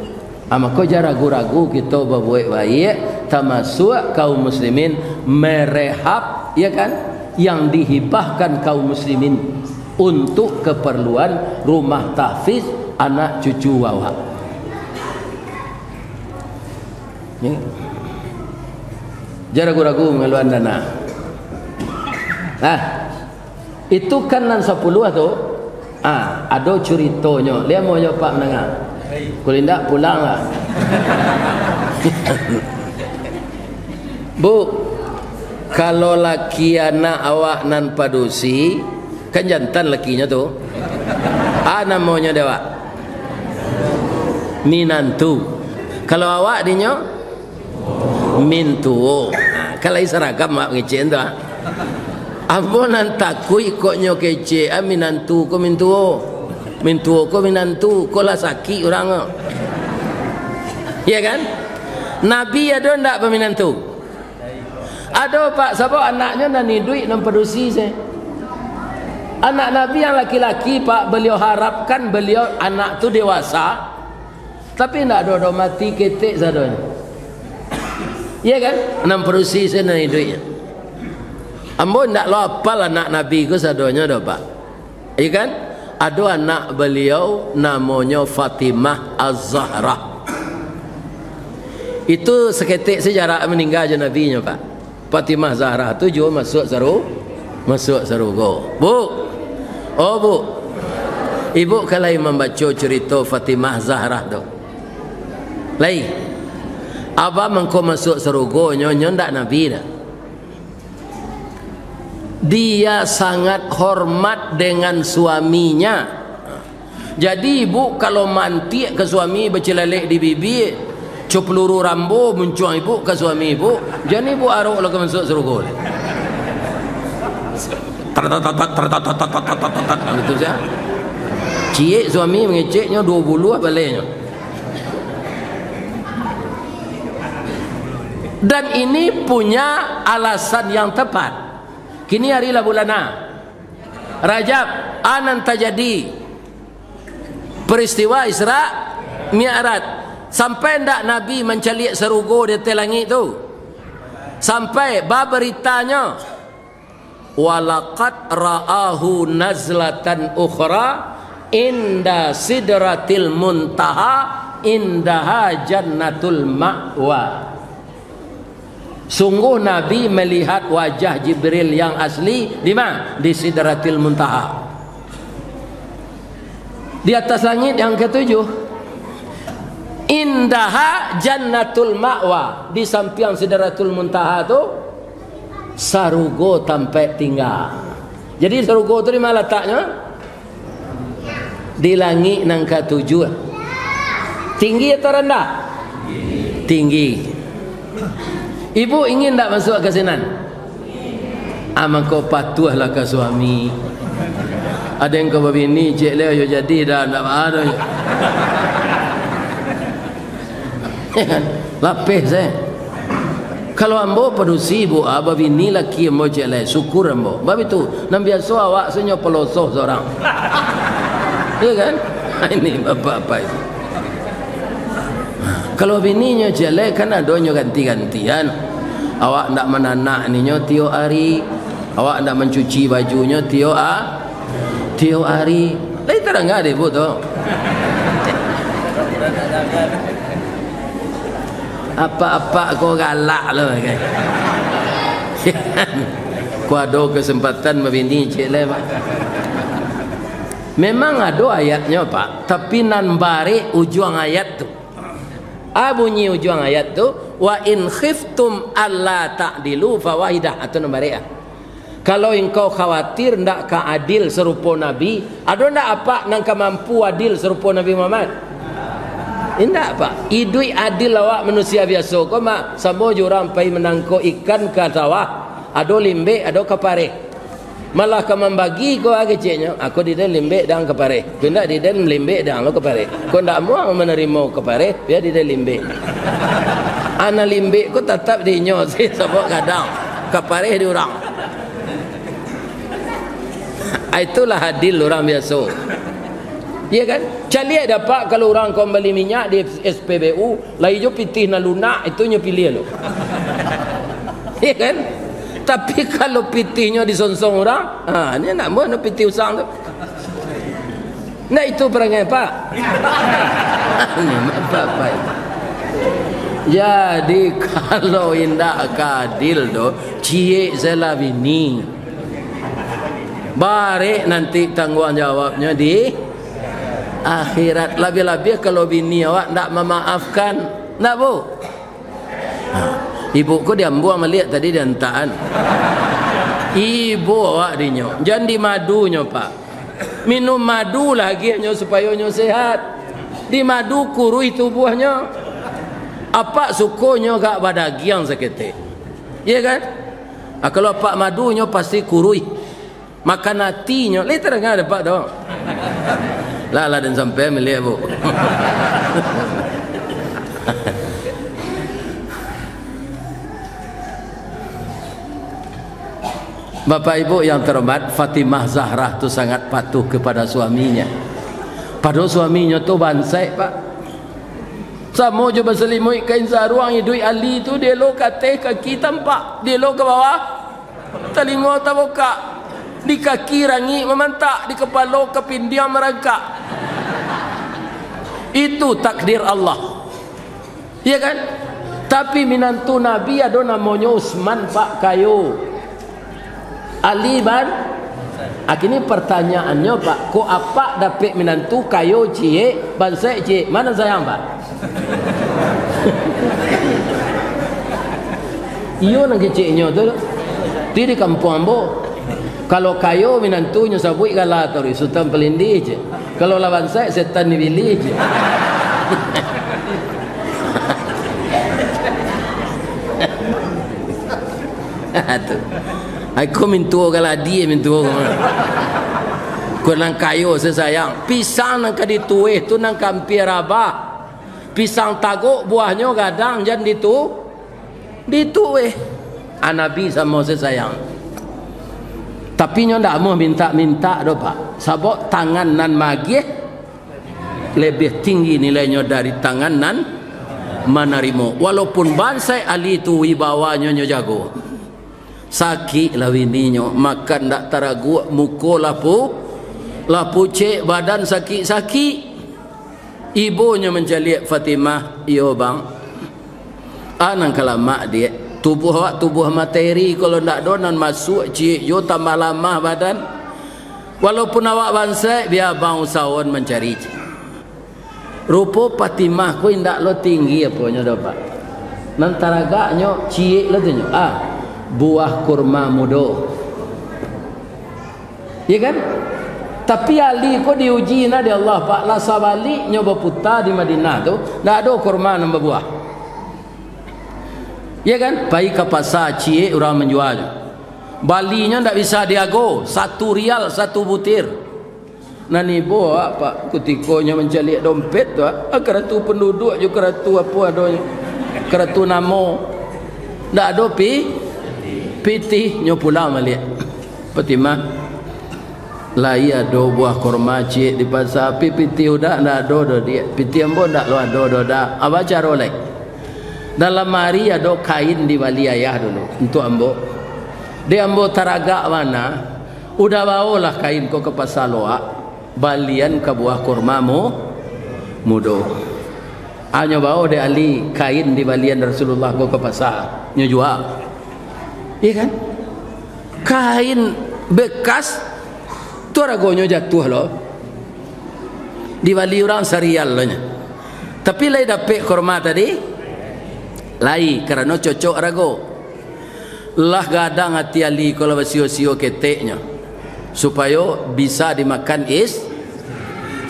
Maka jangan ragu-ragu kita berbuat baik, termasuk kaum muslimin merehab, ya kan, yang dihibahkan kaum muslimin untuk keperluan rumah tahfiz anak cucu wawa. Ya. Jangan ragu-ragu mengeluarkan dana. Itu kan nan 10 tu. Ada ceritanya. Dia mau Pak mendengar. Kalau tidak pulang lah. Bu, kalau laki anak awak nan padusi, kan jantan lakinya tu. Namanya dewa minantu. Kalau awak dinyo mintu. Kalau seragam mak ngecen tu. Ambo nan takui kok nyo kece minantu ko mintu. Mintu ko minantu ko lah sakit orang. Ya kan? Nabi ada ndak peminantu? Ada Pak, sebab anaknya nan ni duit nan pedusi saya. Anak Nabi yang laki-laki Pak, beliau harapkan beliau anak tu dewasa. Tapi ndak ada mati ketek sadonya. Ya kan? Nan pedusi saya nan ni duitnya. Ambo ndak lo apal anak Nabi ku sadonya dah Pak. Ya kan? Ada anak beliau namanya Fatimah Az-Zahra. Itu seketik sejarah meninggal je Nabi nya Pak. Fatimah Zahra tu juga masuk surga. Bu. Oh Bu. Ibu kalau membaca cerita Fatimah Zahra tu. Lai. Abah mengko masuk surga nyo ndak Nabi dah. Dia sangat hormat dengan suaminya. Jadi ibu kalau mantik ke suami bercelalek di bibir, cup peluru rambo muncuang ibu ke suami ibu, jadi ibu aruk lah ke masuk surga. Betul saja. Cik suami mengeceknya 20 baliknya. Dan ini punya alasan yang tepat. Kini harilah bulan Rajab, anan terjadi peristiwa Isra Mi'raj. Sampai ndak Nabi mencaliak serugo di atas langit tu. Sampai bab beritanya, walaqad ra'ahu nazlatan ukhra inda sidratil muntaha indaha jannatul ma'wa. Sungguh Nabi melihat wajah Jibril yang asli di mana? Di Sidratil Muntaha. Di atas langit yang ketujuh. Indaha jannatul ma'wa. Di samping Sidratul Muntaha tu sarugo tempat tinggal. Jadi sarugo tu di mana letaknya? Di langit yang ketujuh. Tinggi atau rendah? Tinggi. Ibu ingin tak masuk ke sana? Maka patuhlah ke suami. Ada yang kau bini cik leo yo jadi dah tak ada. Lapis Kalau ambo padusi ibu aba bini laki ambo cik leo syukur ambo. Bab itu nam biasa awak senyo pelosoh seorang. Iya kan? Ini apa itu? Kalau bininya jelek kan adonyo ganti-gantian. Awak ndak menanak ninyo tiap hari. Awak ndak mencuci bajunya tiap hari. Lai terang ada ibu tu. Apa-apa kau galak lah kan. Kau ada kesempatan membini jelek. Memang ada ayatnya Pak, tapi nan bari ujung ayat tu. Bunyi ujung ayat tu, wa in khiftum alla ta'dilu fawahidah, atau nombor ya. Kalau engkau khawatir ndak ka adil serupa Nabi, ada ndak apa nang ka mampu adil serupa Nabi Muhammad? Indak apa? Idui adil awak manusia biasa ko mak samo jurang pai menangko ikan ke sawah, ado limbe, ado kapare. Malah ka membagi ko kecilnya, aku di dalam limbe dan kapare. Ko ndak di dalam limbe dan lo kapare. Ko ndak mau menerima kapare, biar di dalam limbe. Ana limbe ko tetap dinyo sih sebab kadang kapare di orang. Itulah adil orang biasa. Ya kan? Cali dapat kalau orang kau beli minyak di SPBU, lai jo pitih na lunak, itu nyo pilih lo. Ya kan? Tapi kalau pitihnya disonsong orang, ni nak mau nak pitih usang tu. Nah itu perangai Pak. Ni apa? Jadi kalau indak adil do, cie zela bini. Bare nanti tanggungan jawabnya di akhirat. Lebih-lebih kalau bini awak tak memaafkan, nak bu? Ibu ku diambu melihat tadi di hantaan. Ibu awak dinyo, jangan di madunya Pak. Minum madu lagi nyo supaya nyo sehat. Di madu kurui tubuhnya. Apa sukonyo gak badagiang sekete. Iya kan? Kalau pak madunya pasti kurui. Makan hatinya, lihat terang ada Pak dong. Lah dan sampai melihat bu. Bapak Ibu yang terhormat, Fatimah Zahra itu sangat patuh kepada suaminya. Padahal suaminya tu bansai Pak. Sama je berselimut kain sarung hidui Ali tu dia lo kate kaki tampak, dia lo ke bawah, telinga tak buka. Di kaki rangi memantak, di kepala kepindiam merangkak. Itu takdir Allah. Iya kan? Tapi minantu Nabi ada namanya Utsman Pak kayu. Ali ban. Akhirnya pertanyaannya Pak, kok apa dapat minantu kayu cie, bansai cie, mana sayang Pak? Iyo nang keciknya tu. Di kampung ambo. Kalau kayu minantunya sabui galatori sultan pelindi je. Kalau lawan saya setan ni bili je. Tu. Aku mintu galadi mintu. Ko nang kayu sesayang. Pisang nang kadi tueh tu nang kampir abah. Pisang tagok buahnya gadang jan ditu. Ditueh. Anabi sama sesayang. Tapi nyo ndak mau minta-minta do Pak. Sabok tangan nan magih lebih tinggi nilainya dari tangan nan menerima. Walaupun bansai Ali tu wibawanya nyo jago. Sakit lah bininya, makan ndak taragu, muka lapu cek, badan sakit-sakit. Ibunya mencaliak Fatimah, iyo bang. Anang kalamak dia. Tubuh awak tubuh materi, kalau ndak donan masuk cik yo tambah lama badan. Walaupun awak bansai biar bang usahawan mencari cik. Rupa Fatimah ku ndak lo tinggi apa nya do Pak. Nan taragaknya cik lo tu nyo. Buah kurma muda. Ya kan? Tapi Ali ko diuji na di Allah Pak la sabali nyo berputar di Madinah tu ndak ada kurma nambah buah. Ya kan? Baik ke pasar cie orang menjual. Balinya ndak bisa diago, 1 rial 1 butir. Nani bawa Pak kutikonya mencari dompet tu, keratu penduduk je keratu apa adanya. Keratu namo. Ndak ada pitih nyo pulang malik. Fatimah lai ada buah kurma cie di pasar pitih udah ndak ada dia. Pitih ambo ndak lo ada dah. Apa cara lek? Dalam hari ada kain di wali ayah dulu untuk ambo. Dia ambo taragak mana? Udah bawalah kain kau ke pasar loak. Balian ke buah kurmamu mudo. Hanya bawa dia Ali kain di balian Rasulullah kau ke pasar. Nyo jual. Iya kan? Kain bekas tu ragonyo jatuh loh. Di wali orang serial loh nya. Tapi lai dapat kurma tadi lai kerana cocok rago lah gadang hati ali kalau sio-sio keteknya supaya bisa dimakan 100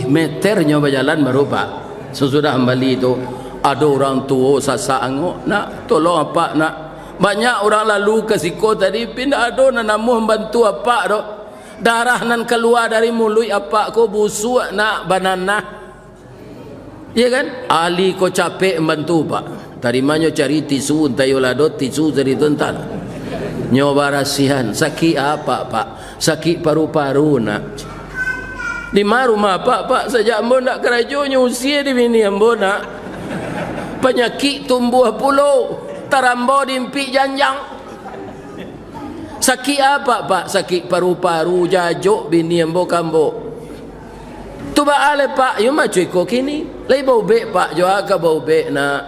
meternya berjalan baru pak. Sesudah kembali itu ada orang tua sasaango nak tolong apa nak banyak orang lalu ke siko tadi pindah ada namu membantu apa dok darah nan keluar dari mulut apa ko busuk nak banana. Ya kan? Ali ko capek membantu pak. Tadi manyo cari tisu tayo lado tisu dari tentan. Nyoba rasihan sakit apa pak? Sakit paru-paru nak. Di rumah pak sejak ambo nak kerajonya usia di sini ambo nak. Penyakit tumbuh pulau tarambo dimpi janjang. Sakit apa pak? Sakit paru-paru jajuk bini ambo kambo. Tu ba ale pak yo macui ko kini. Lai bau be pak jo aga bau be na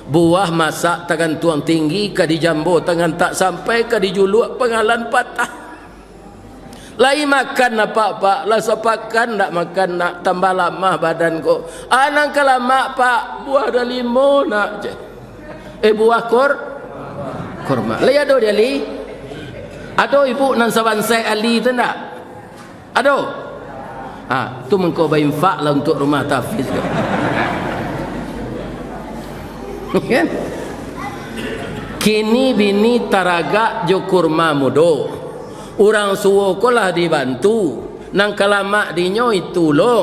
buah masak tangan tuang tinggi ka di jambo tangan tak sampai ka di juluk pengalan patah. Lai makan apa pak la sapakan nak makan nak tambah lama badan ko. Anang kalama pak buah dah limo nak buah kurma. Lai ado dia li. Ado ibu nan sawansai ali tu ndak? Ado. Tu mengkau infak lah untuk rumah tahfiz kan? Kini bini taraga jo kurma mudo orang suwo kolah dibantu nang kalamak dinyo itu lo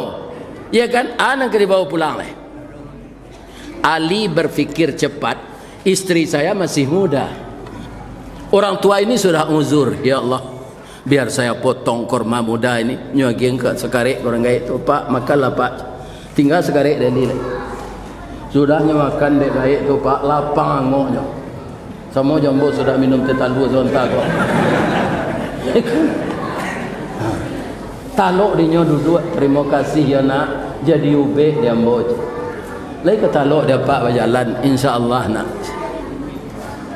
ya kan? Nang dibawa pulang leh. Ali berfikir cepat, istri saya masih muda, orang tua ini sudah uzur, ya Allah biar saya potong kurma muda ini nyuagin ke sekarek orang gaya itu pak makanlah pak tinggal sekarek dari sudahnya makan dek gaya itu pak lapang angoknya semua jambu sudah minum teh talbu zontak kok talok dinyo duduk terima kasih ya nak jadi ube dia ambo lagi ke talok dia pak berjalan insyaallah nak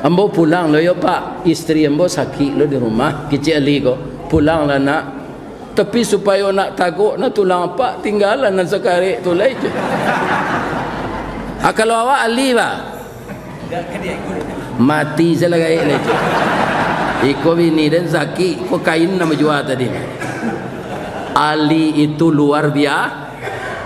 ambo pulang lo yo pak istri ambo sakit lo di rumah kecil ali ko pulang lah nak tapi supaya nak taguk nak tulang pak tinggalan nak sekarek tu lai je kalau awak ali pak mati saya lagi lai je iko bini dan sakit ko kain nama jual tadi ali itu luar biasa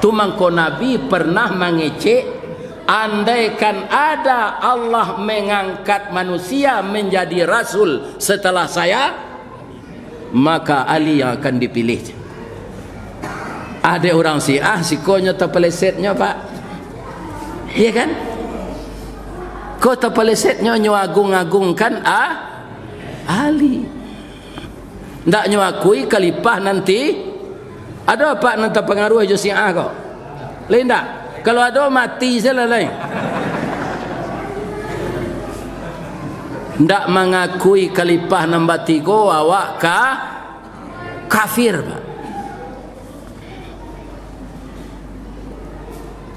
tu mangko nabi pernah mengecek andaikan ada Allah mengangkat manusia menjadi rasul setelah saya, maka Ali yang akan dipilih. Ada orang Syiah sikonya terpelesetnya pak, iya kan? Kau terpelesetnya nyagung-agungkan Ali, ndak nyakui khalifah nanti. Ada apa nanti pengaruh jo Syiah kau? Lain tak? Kalau ada mati salah lain. Ndak mengakui khalifah nombor 3 awak kafir pak.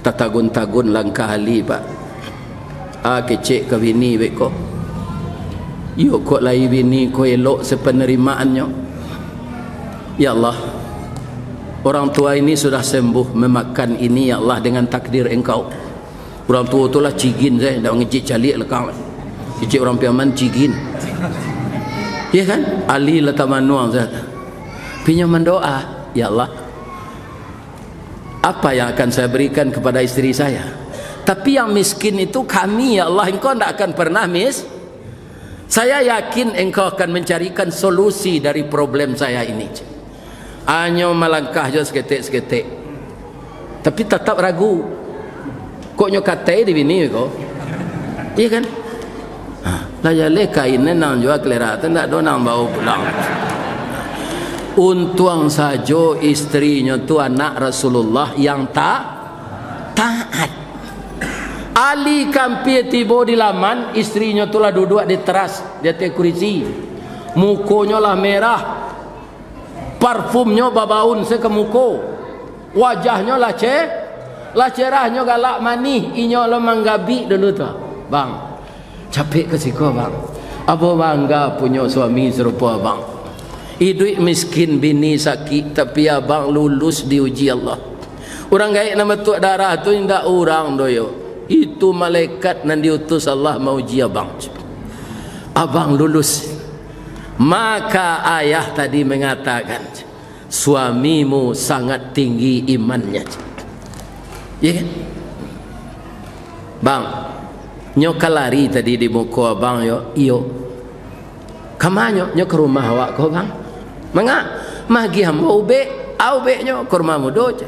Tatagun-tagun langkah Ali pak. Kecek ke bini beko. Yuk kok lai bini ko elok sepenerimaannya. Ya Allah, orang tua ini sudah sembuh memakan ini ya Allah dengan takdir engkau. Orang tua itulah cigin saya, dah ngecik calik lekang. Cik orang piaman cigin. Ya kan? Ali letak manuang saya. Pinjaman doa, ya Allah. Apa yang akan saya berikan kepada istri saya? Tapi yang miskin itu kami ya Allah, engkau tidak akan pernah Saya yakin engkau akan mencarikan solusi dari problem saya ini. Hanya melangkah je seketik-seketik, tapi tetap ragu. Kok nyokatai di bini kok? Iya kan? Lah jale kain nang jual keleratan tak do nang bawa pulang. Untung saja istrinya tu anak Rasulullah yang taat. Ali kampie tiba di laman, istrinya tu lah duduk di teras di atas kursi. Mukonya lah merah. Parfumnya babaun sekemuko, wajahnya lah cerahnya galak manih, inyo lo manggabi dulu tu. Bang, capek ke siko bang. Abo bangga punya suami serupa bang. Hidup miskin bini sakit tapi abang lulus diuji Allah. Orang gaib nama tu darah tu indak orang doyo. Itu malaikat yang diutus Allah mau uji abang. Abang lulus. Maka ayah tadi mengatakan, suamimu sangat tinggi imannya. Ya kan? Bang, nyo kalari tadi di muka abang yo, iyo. Kamanyo nyo ke rumah awak ko bang? Mangga magi hamba ube, ube nyo ke rumah mudo je.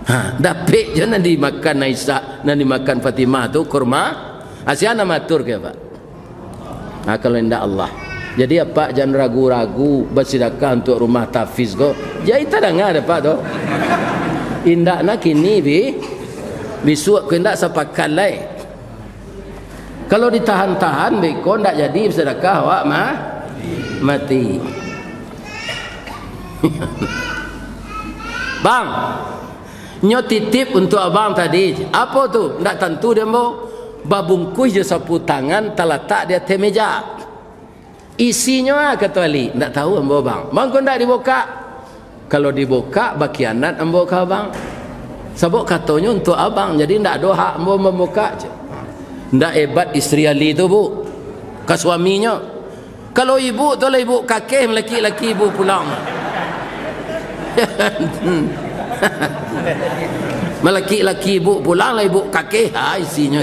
Ha, dapik je nanti makan Aisyah, nanti makan Fatimah tu kurma. Asiana matur ke Pak? Ha, kalau indah Allah. Jadi apa jangan ragu-ragu bersedekah untuk rumah tahfiz ko. Jadi tak dengar Pak tu. Indak nak kini bisuak ko indak sepakan lai. Kalau ditahan-tahan beko ndak jadi bersedekah awak mati. Bang, nyo titip untuk abang tadi. Apa tu? Ndak tentu dia mau. Babungkus je sapu tangan terletak di atas meja. Isinya kata Ali, ndak tahu ambo bang. Bang kau ndak dibuka. Kalau dibuka bakianat ambo ke abang. Sebab katanya untuk abang, jadi ndak ada hak ambo membuka je. Ndak hebat isteri Ali tu bu. Ke suaminya. Kalau ibu tu lah ibu kakek laki-laki ibu pulang. Laki-laki ibu pulang lah ibu kakek isinya.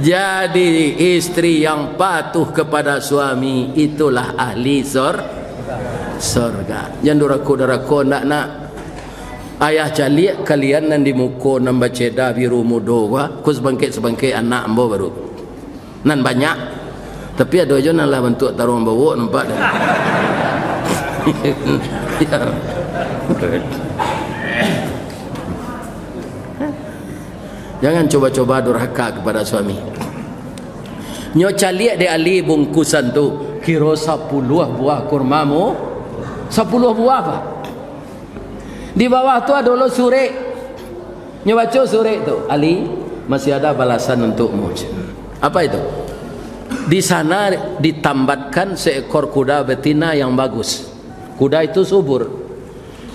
Jadi istri yang patuh kepada suami itulah ahli surga. Jangan dorako-dorako nak ayah calik kalian nan di muko nan baceda biru mudo wa kus bangkit anak ambo baru nan banyak tapi ada aja nan lah bentuk tarung bawa nampak dah. Jangan coba-coba durhaka kepada suami. Nyo caliak de ali bungkusan tu kira 10 buah kurmamu. 10 buah apa? Di bawah tu ada lo surek. Nyo baca surek tu, Ali masih ada balasan untukmu. Apa itu? Di sana ditambatkan seekor kuda betina yang bagus. Kuda itu subur.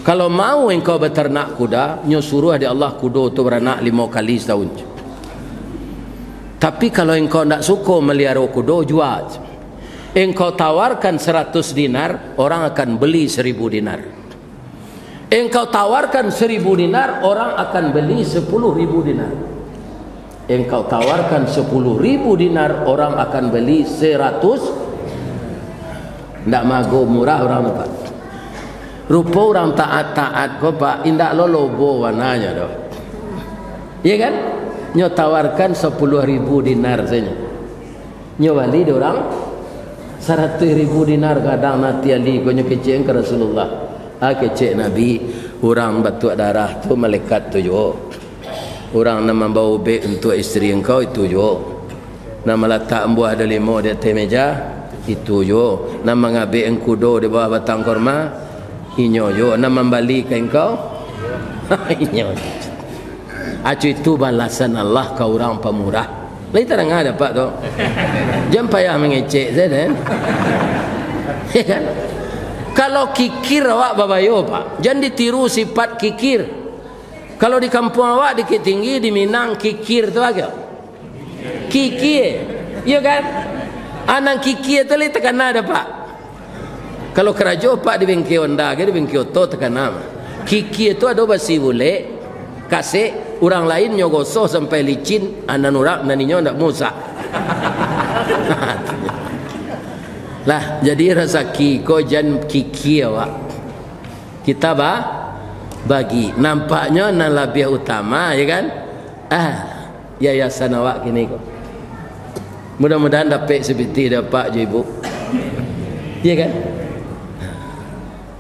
Kalau mau engkau beternak kuda, nyo suruh ada Allah kuda tu beranak 5 kali setahun. Tapi kalau engkau tidak suka melihara kuda, jual. Engkau tawarkan 100 dinar, orang akan beli 1000 dinar. Engkau tawarkan 1000 dinar, orang akan beli 10.000 dinar. Engkau tawarkan 10.000 dinar, orang akan beli 100. Tidak mago murah orang dapat. Rupa orang taat-taat kau Pak, indak lo lobo warnanya doh. Iya kan? Nyo tawarkan 10.000 dinar saja. Nyo bali dia orang 100.000 dinar kadang nanti ali kau nyo kecek ke Rasulullah. Kecek Nabi, orang batuk darah tu malaikat tu jo. Orang nama bawa beg untuk isteri engkau itu jo. Nama letak buah ada 5 di atas meja itu jo. Nama ngabek engkudo di bawah batang korma inyo yo. Nama balik ke engkau inyo. Acu itu balasan Allah ke orang pemurah. Lagi tak ada Pak tu. Jangan payah mengecek saya kan. Ya kan? Kalau kikir awak babayo Pak, jangan ditiru sifat kikir. Kalau di kampung awak dikit tinggi di Minang kikir tu apa? Kikir. Ya kan? Anak kikir tu lagi tekan ada Pak. Kalau kerajo Pak di bengkel Honda, di bengkel Oto tekan nama. Kikir tu ada basi bule, kasih orang lain nyogosoh sampai licin, anak nurak naninya ndak musak. Lah jadi rezeki kau jangan kikir awak. Kita bagi. Nampaknya nan lebih utama ya kan? Yayasan awak kini kau. Mudah-mudahan dapat seperti dapat je ibu. Ya kan?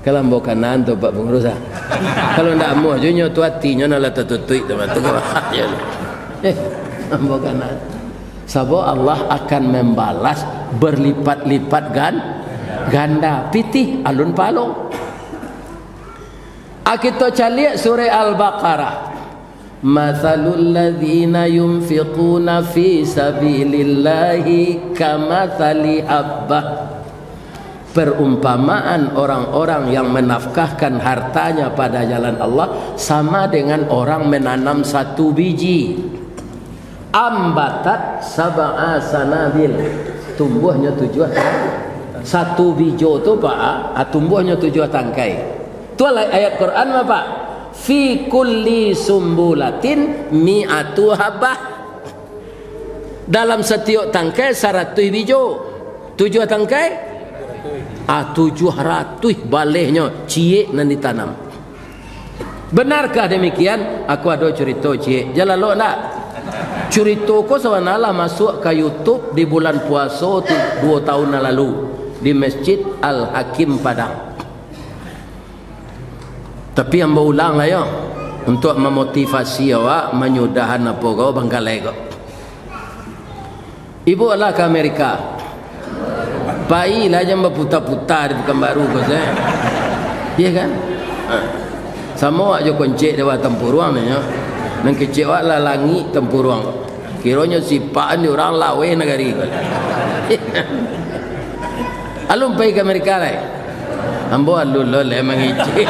Kalau mau kanan tu Pak pengurus kalau ndak mau je nyo tu hatinya nak tutui teman tu ya. Mau kanan. Sebab Allah akan membalas berlipat-lipat ganda. Pitih alun palung. Kita caliak surah Al-Baqarah. Mathalul ladzina yunfiquna fi sabilillahi kamathali habbah perumpamaan orang-orang yang menafkahkan hartanya pada jalan Allah sama dengan orang menanam satu biji. Ambatat sab'a sanabil, tumbuhnya 7 satu bijo tu Pak, tumbuhnya 7 tangkai. Tu ayat Quran apa? Fi kulli sumbulatin mi'atu habah. Dalam setiap tangkai 100 bijo. 7 tangkai 700 balehnya ciek nan ditanam. Benarkah demikian? Aku ada cerita ciek. Jalan lo nak? Cerita ko sebenarnya masuk ke YouTube di bulan puasa 2 tahun lalu di Masjid Al-Hakim Padang. Tapi yang berulang lah ya, untuk memotivasi awak menyudahan apa kau bangkalai kau. Ibu adalah ke Amerika. Pai lah yang berputar-putar di Pekanbaru kau saya. Iya kan? Sama aja koncek dewa tempuruang ya. Nang kecil awak lah langit tempuruang. Kiranya sipaan di orang lawe negari kau. Alun pai ke Amerika lah. Ambo alun lo le mengici.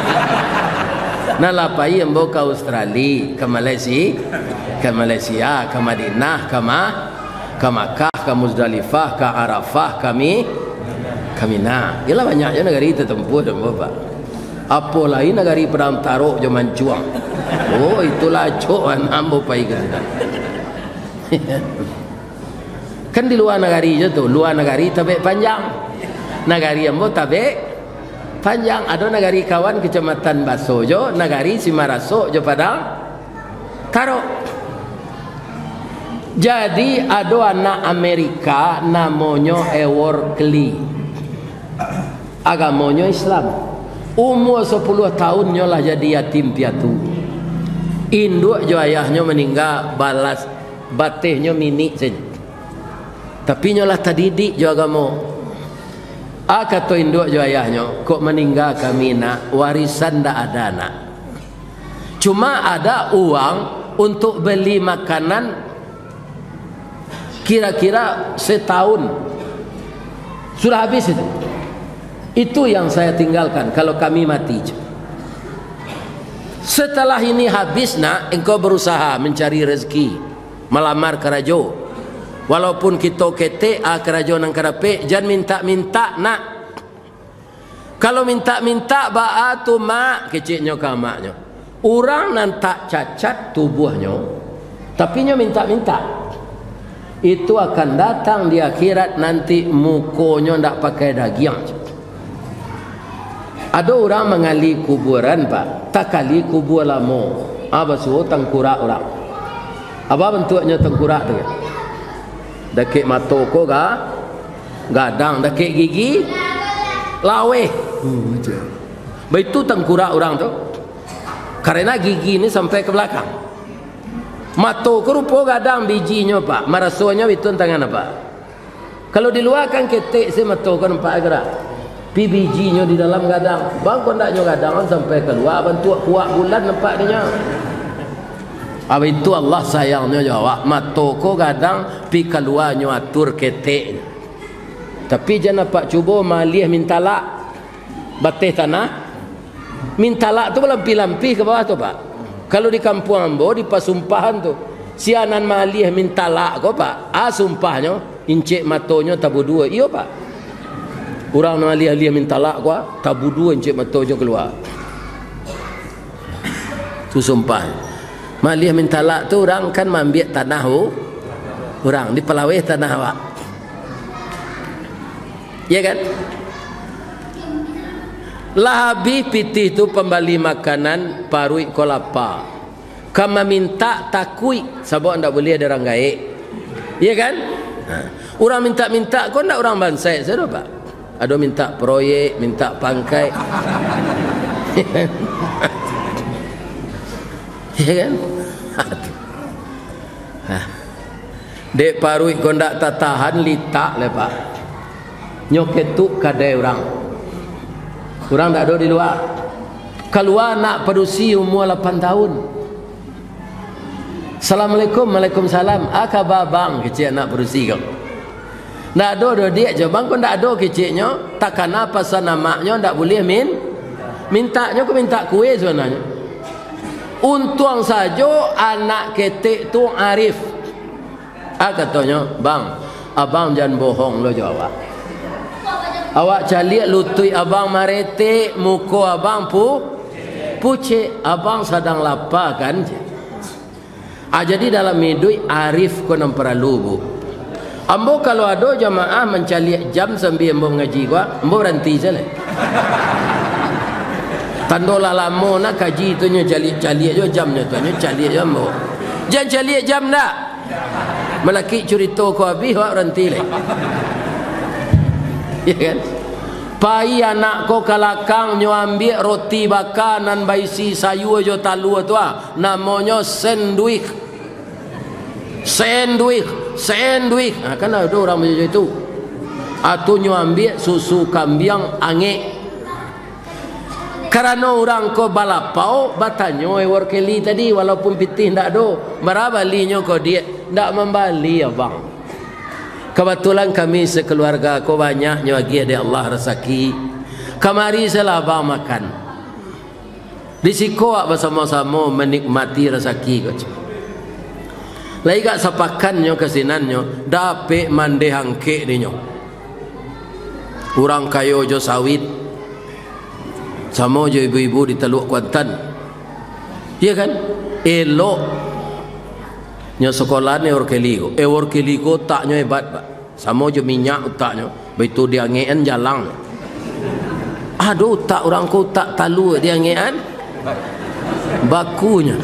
Nah pai ambo ke Australia, ke Malaysia, ke Madinah, ke Makkah, ke Muzdalifah, ke Arafah, kami Mina. Ialah banyaknya negari tertempuh dan Bapak. Apa lain negari Padang Taruk je Mancuang. Oh itulah coan ambo pai ke sana. Kan di luar negari je tu, luar negari tabek panjang. Negari ambo tabek panjang. Ada negari kawan Kecamatan Baso jo, negari Simaraso jo Padang Taruk. Jadi ada anak Amerika namanya Eworkli. Agamanya Islam. Umur 10 tahunnya lah jadi yatim piatu. Induk jo ayahnya meninggal, balas batihnya mini saja. Tapi nyolah tadidik jo agama. Kata induk jo ayahnya, kok meninggal kami nak warisan dak ada nak. Cuma ada uang untuk beli makanan kira-kira setahun. Sudah habis itu. Itu yang saya tinggalkan kalau kami mati. Setelah ini habis nak, engkau berusaha mencari rezeki, melamar kerajo. Walaupun kita ketek kerajo nang karape, jangan minta-minta nak. Kalau minta-minta ba'a tu mak keciknya ke maknya. Orang nan tak cacat tubuhnya, tapi nya minta-minta. Itu akan datang di akhirat nanti mukonya ndak pakai daging. Ada orang mengali kuburan Pak, tak kali kubur lama. Apa suruh tengkurak orang. Apa bentuknya tengkurak tu? Dekik mata ko gadang, dekik gigi lawe. Begitu tengkurak orang tu. Karena gigi ini sampai ke belakang. Mata ko rupa gadang bijinya Pak. Marasonya itu tangan apa? Kalau di luar kan ketek saya mata ko nampak gerak. Bijinya di dalam gadang. Bang kau ndaknya gadang sampai keluar bantu kuat bulan nampak dia. Apa itu Allah sayangnya jawab. Matoko gadang pi keluarnya atur ketek. Tapi jangan nampak cuba malih mintalak batih tanah. Mintalak tu lampi-lampi ke bawah tu Pak. Kalau di kampung ambo di pasumpahan tu sianan malih mintalak ko Pak. Sumpahnya incik matonya tabu 2. Iyo Pak. Orang nak alih-alih minta lak kuah, tabu 2 encik mata je keluar. Tu sumpah. Malih minta lak tu orang kan ambil tanah orang di pelawih tanah awak. Ya kan? Lah habis pitih tu pembali makanan parui kolapa. Kama minta takui sebab ndak boleh ada orang gaib. Ya kan? Orang minta-minta kau ndak orang bansai saya Pak. Ada minta proyek, minta pangkai. Ya kan? Dek parui kondak tak tahan litak le Pak. Nyoketuk kadai orang. Orang tak ada di luar. Keluar nak perusi umur 8 tahun. Assalamualaikum, waalaikumsalam. Akaba bang kecil nak perusi kau. Ndak ada dia je bang, kau ndak ada keciknya, takkan apa sana maknya ndak boleh mintanya kau minta kue sebenarnya. Untung saja anak ketik tu arif. Katanya, bang, abang jangan bohong lo jawab. Awak caliak lutui abang marete, muka abang pucik, abang sedang lapar kan? Jadi dalam hidup arif kau nak perlu bu. Ambo kalau ada jamaah mencaliak jam sambil ambo ngaji gua, ambo berhenti saja. Tandolah lama nak kaji tu nya caliak jo jamnya tu nya caliak jam ambo. Jangan caliak jam dak. Melaki cerita ko habis awak berhenti le. Ya kan? Pai anak ko kalakang nyo ambil roti bakar nan baisi sayur jo talu tu namanya sandwich. Kan ada orang macam itu. Atau nyo ambil susu kambing angek. Karena orang ko balapau batanyo workeli tadi walaupun pitih ndak do. Marabali nyo ko dia ndak membali ya bang. Kebetulan kami sekeluarga ko banyak nyo agi ada Allah rezeki. Kamari salah bang makan. Di siko bersama-sama menikmati rezeki ko. Lai gak sapakannya kesinannya dapat mande hangke dinyo. Orang kayo jo sawit sama jo ibu-ibu di Teluk Kuantan. Iya kan? Elok nyo sekolah ni workeligo. Workeligo taknya hebat pak. Sama jo minyak taknya. Begitu dia ngean jalang. Aduh tak orang ko tak talu dia ngean bakunya.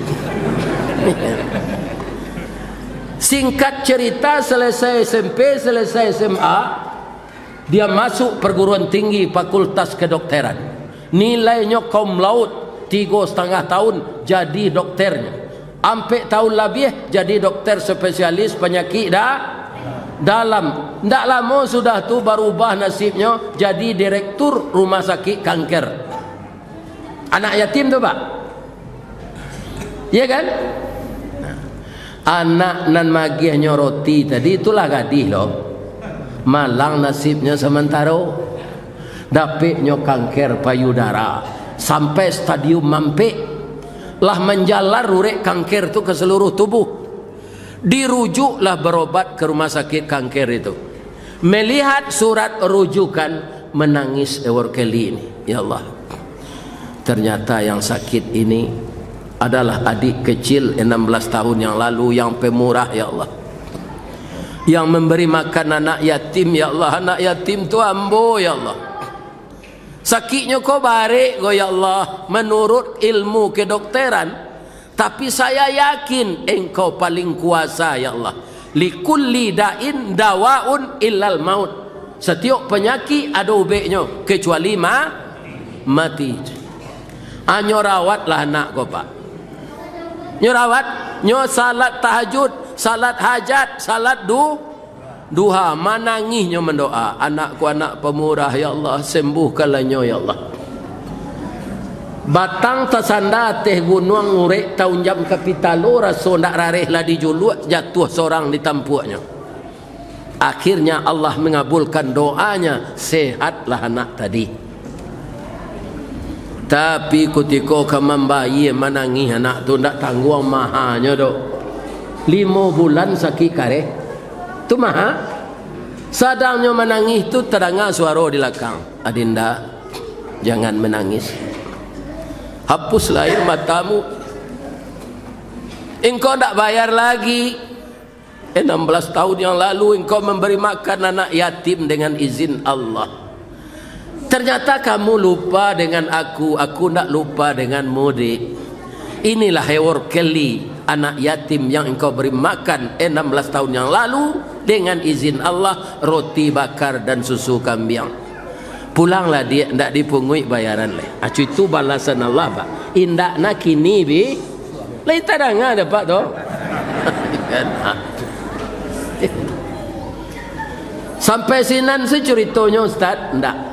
Singkat cerita, selesai SMP, selesai SMA, dia masuk perguruan tinggi fakultas kedokteran. Nilainya kaum laut 3,5 tahun jadi dokternya. Sampai tahun lebih jadi dokter spesialis penyakit dalam. Tidak lama sudah tu berubah nasibnya jadi direktur rumah sakit kanker. Anak yatim tu pak. Iya kan? Anak nan magihnya roti tadi itulah gadis loh. Malang nasibnya sementara. Dapatnya kanker payudara sampai stadium mampik. Lah menjalar rurek kanker itu ke seluruh tubuh. Dirujuklah berobat ke rumah sakit kanker itu. Melihat surat rujukan menangis workeli ini. Ya Allah. Ternyata yang sakit ini adalah adik kecil 16 tahun yang lalu yang pemurah ya Allah, yang memberi makan anak yatim ya Allah. Anak yatim tu ambo ya Allah, sakitnya kau barik go ya Allah menurut ilmu kedokteran, tapi saya yakin engkau paling kuasa ya Allah. Likulli da'in dawaun illal maut. Setiap penyakit ada ubeknya kecuali mati. Anyo rawatlah anak kau pak. Nyo rawat, nyo salat tahajud, salat hajat, salat duha, manangih nyo mendoa. Anakku anak pemurah ya Allah, sembuhkanlah nyo ya Allah. Batang tersanda teh gunung urek tahun jam kapitalo raso ndak rareh lah dijuluh jatuh seorang di tampuknya. Akhirnya Allah mengabulkan doanya, sehatlah anak tadi. Tapi ketika kamu bayi menangis anak tu tak tanggung mahanya dok. 5 bulan sakit kareh tu maha. Sadangnya menangis tu terdengar suara di belakang. Adinda jangan menangis. Hapuslah air matamu. Engkau tak bayar lagi. 16 tahun yang lalu engkau memberi makan anak yatim dengan izin Allah. Ternyata kamu lupa dengan aku tak lupa dengan mudik. Inilah workeli anak yatim yang engkau beri makan 16 tahun yang lalu dengan izin Allah, roti bakar dan susu kambing. Pulanglah dia, tidak dipungui bayaran leh. Acu itu balasan Allah pak. Indak nak kini bi, leh tadanga ada pak toh. Sampai sinan seceritonya Ustaz, ndak.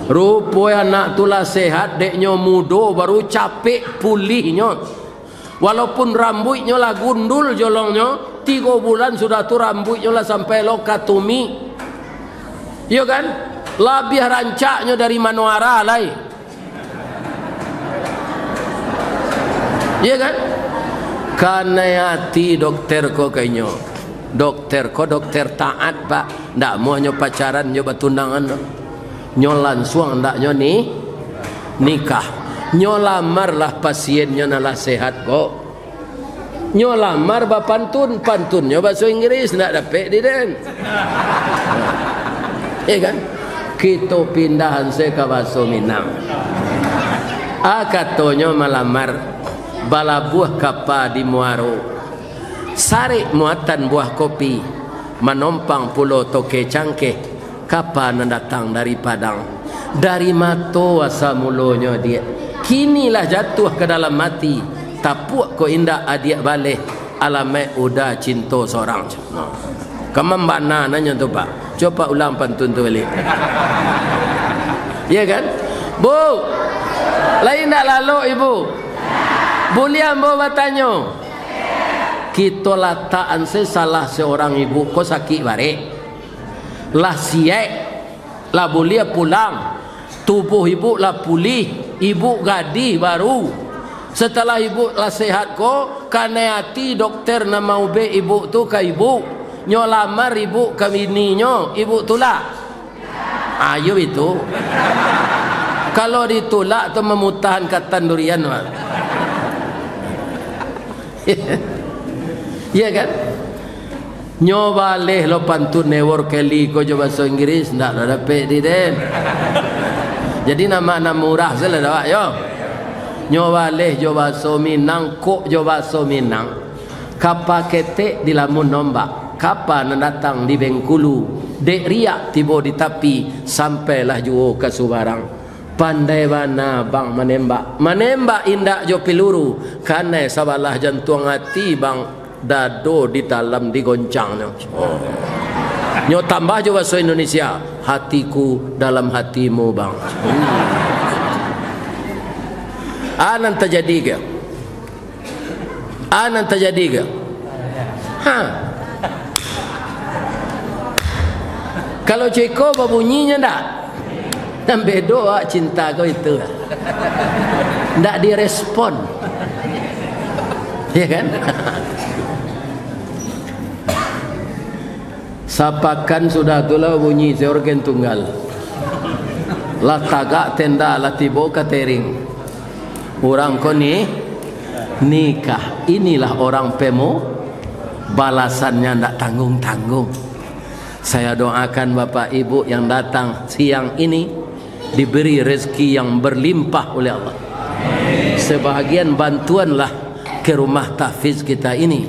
Rupanya anak tulah sehat, deknya muda baru capek pulihnya. Walaupun rambutnya lah gundul jolongnya, 3 bulan sudah tu rambutnya lah sampai lokatumi. Iya kan? Lebih rancaknya dari manuara lah. Iya kan? Karena hati dokter ko kayaknya. Dokter ko dokter taat pak. Ndak mau nyo pacaran nyo batundangan. Nyo langsung ndak nyo nikah. Nyo lamar lah pasiennya nalah sehat kok. Nyo lamar ba pantun nyo bahasa Inggris ndak dapat di den. Iya kan? Kita pindahan se ke bahasa Minang. Katonyo malamar bala buah kapa di Muaro. Sari muatan buah kopi menompang pulau toke cangkeh. Kapan datang dari Padang, dari mato asa mulonyo dia. Kinilah jatuh ke dalam mati. Tapuk ko indah adik balik. Alamai udah cinta seorang. Kemana nanya tu pak? Coba ulang pantun tu balik. Ya kan? Bu, lain tak lalu ibu? Boleh ambo bertanya? Kita lataan salah seorang ibu ko sakit barek. Lah siap. Lah boleh pulang. Tubuh ibu lah pulih. Ibu gadih baru. Setelah ibu lah sehat ko, karena hati dokter nama ube ibu tu ke ibu. Nyo lamar ibu ke bininya, ibu tulak. Ayo itu. Kalau ditulak tu memutahan katan durian. Iya kan? Nyo baleh lo pantun newor keli ko jo bahasa Inggris ndak ada dapat di den. Jadi nama murah saja dah yo. Nyo baleh jo bahasa Minang ko jo bahasa Minang. Kapa kete di lamun nombak. Kapa datang di Bengkulu. Dek riak tiba di tapi sampailah juo ke Subarang. Pandai bana bang menembak indak jo peluru karena sabalah jantung hati bang dado di dalam digoncangnya. Nyo tambah jo bahasa Indonesia, hatiku dalam hatimu bang. Anan terjadi ke? Anan terjadi ke? Kalau ceko berbunyinya ndak? Dan bedoa cinta kau itu. Ndak direspon. Ya kan? Sapakan sudah tulah bunyi seorang tunggal. Lah tagak tenda lah tibo catering. Orang ko ni nikah. Inilah orang pemo. Balasannya ndak tanggung-tanggung. Saya doakan Bapak Ibu yang datang siang ini diberi rezeki yang berlimpah oleh Allah. Sebahagian bantuanlah ke rumah tahfiz kita ini.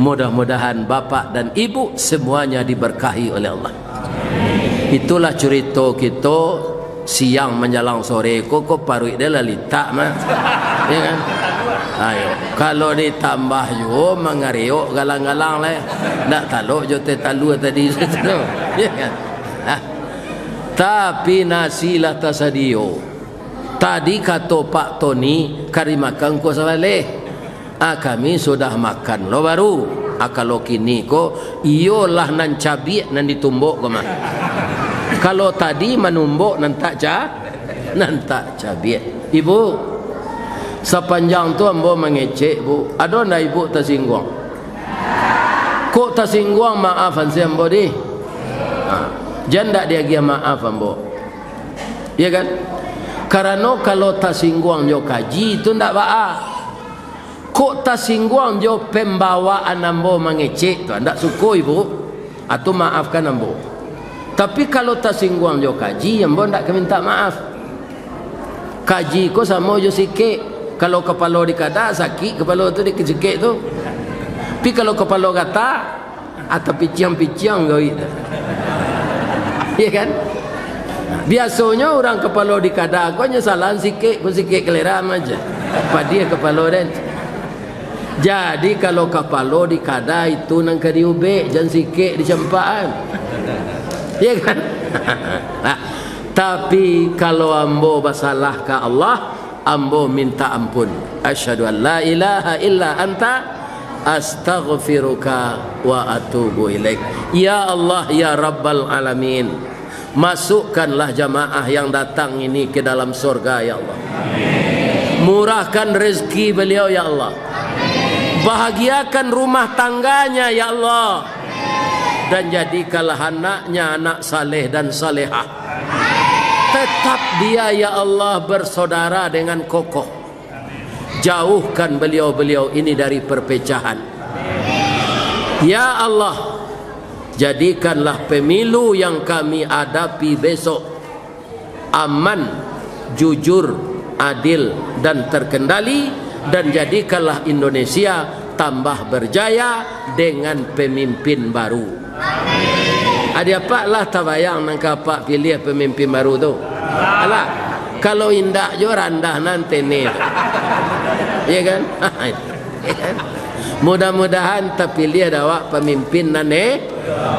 Mudah-mudahan Bapak dan Ibu semuanya diberkahi oleh Allah. Itulah cerita kita siang menjelang sore. Kok paruik dia lalita mah. Ya kan? Ayo, kalau ditambah jo mangariok galang-galang lah. Nak taluk jo talu tadi tu. Ya kan? Tapi nasi lah tasadio. Tadi kata Pak Tony kari makan ko sabale. Kami sudah makan lo baru. Kalau kini ko iyolah nan cabi nan ditumbuk ko mah. Kalau tadi menumbuk nan tak cabi. Ibu, sepanjang tu ambo mengecek bu. Ada ndak ibu tersinggung? Kok tersinggung maafan si ambo di? Jangan dia gia maaf ambo. Ya kan? Karena kalau tersinggung jo kaji itu ndak baik. Kok tersinggung jo pembawaan ambo mengecek tu ndak suka ibu atau maafkan ambo. Tapi kalau tersinggung jo kaji ambo ndak minta maaf. Kaji ko sama jo sikit. Kalau kepala dikada sakit, kepala tu dikecek tu. Tapi kalau kepala kata atau piciang-piciang kau itu. Ya kan? Biasanya orang kepala dikada kau nyesalan sikit, pun sikit keleram aja. Pada dia kepala dan. Jadi kalau kepala dikada itu nang kadiubek, jangan sikit dicempaan. Ya kan? Nah, tapi kalau ambo basalah ke Allah ambo minta ampun. Asyhadu an la ilaha illa anta astaghfiruka wa atubu ilaik. Ya Allah ya Rabbal alamin, masukkanlah jamaah yang datang ini ke dalam surga ya Allah. Murahkan rezeki beliau ya Allah. Bahagiakan rumah tangganya ya Allah. Dan jadikanlah anaknya anak saleh dan salehah. Tetap dia ya Allah bersaudara dengan kokoh. Jauhkan beliau-beliau ini dari perpecahan. Ya Allah, jadikanlah pemilu yang kami hadapi besok aman, jujur, adil dan terkendali, dan jadikanlah Indonesia tambah berjaya dengan pemimpin baru. Ada apa lah tabayang nangka pak pilih pemimpin baru tu? Alah, kalau indak jo randah nanti ni. Ya kan? Mudah-mudahan terpilih dawak pemimpin nane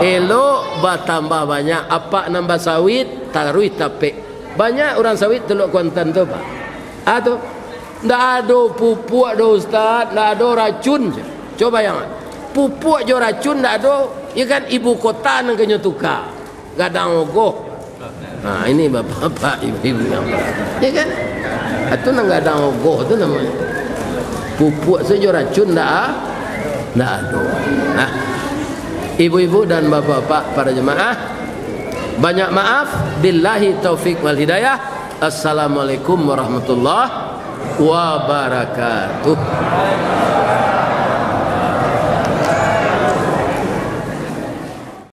elok bertambah banyak apa nambah sawit taruh tapi banyak orang sawit teluk Kuantan tu pak. Atau ndak ada pupuk ada ustaz, ndak ada racun. Coba yang pupuk jo racun ndak ada, ya kan ibu kota nang kenyo tukar. Gadang ogoh. Nah, ini bapak-bapak ibu-ibu yang ya kan? Itu nang gadang ogoh tu namanya. Pupuk saja racun ndak ada. Nah, ibu-ibu dan bapak-bapak para jemaah, banyak maaf. Billahi taufik wal hidayah. Assalamualaikum warahmatullahi wabarakatuh.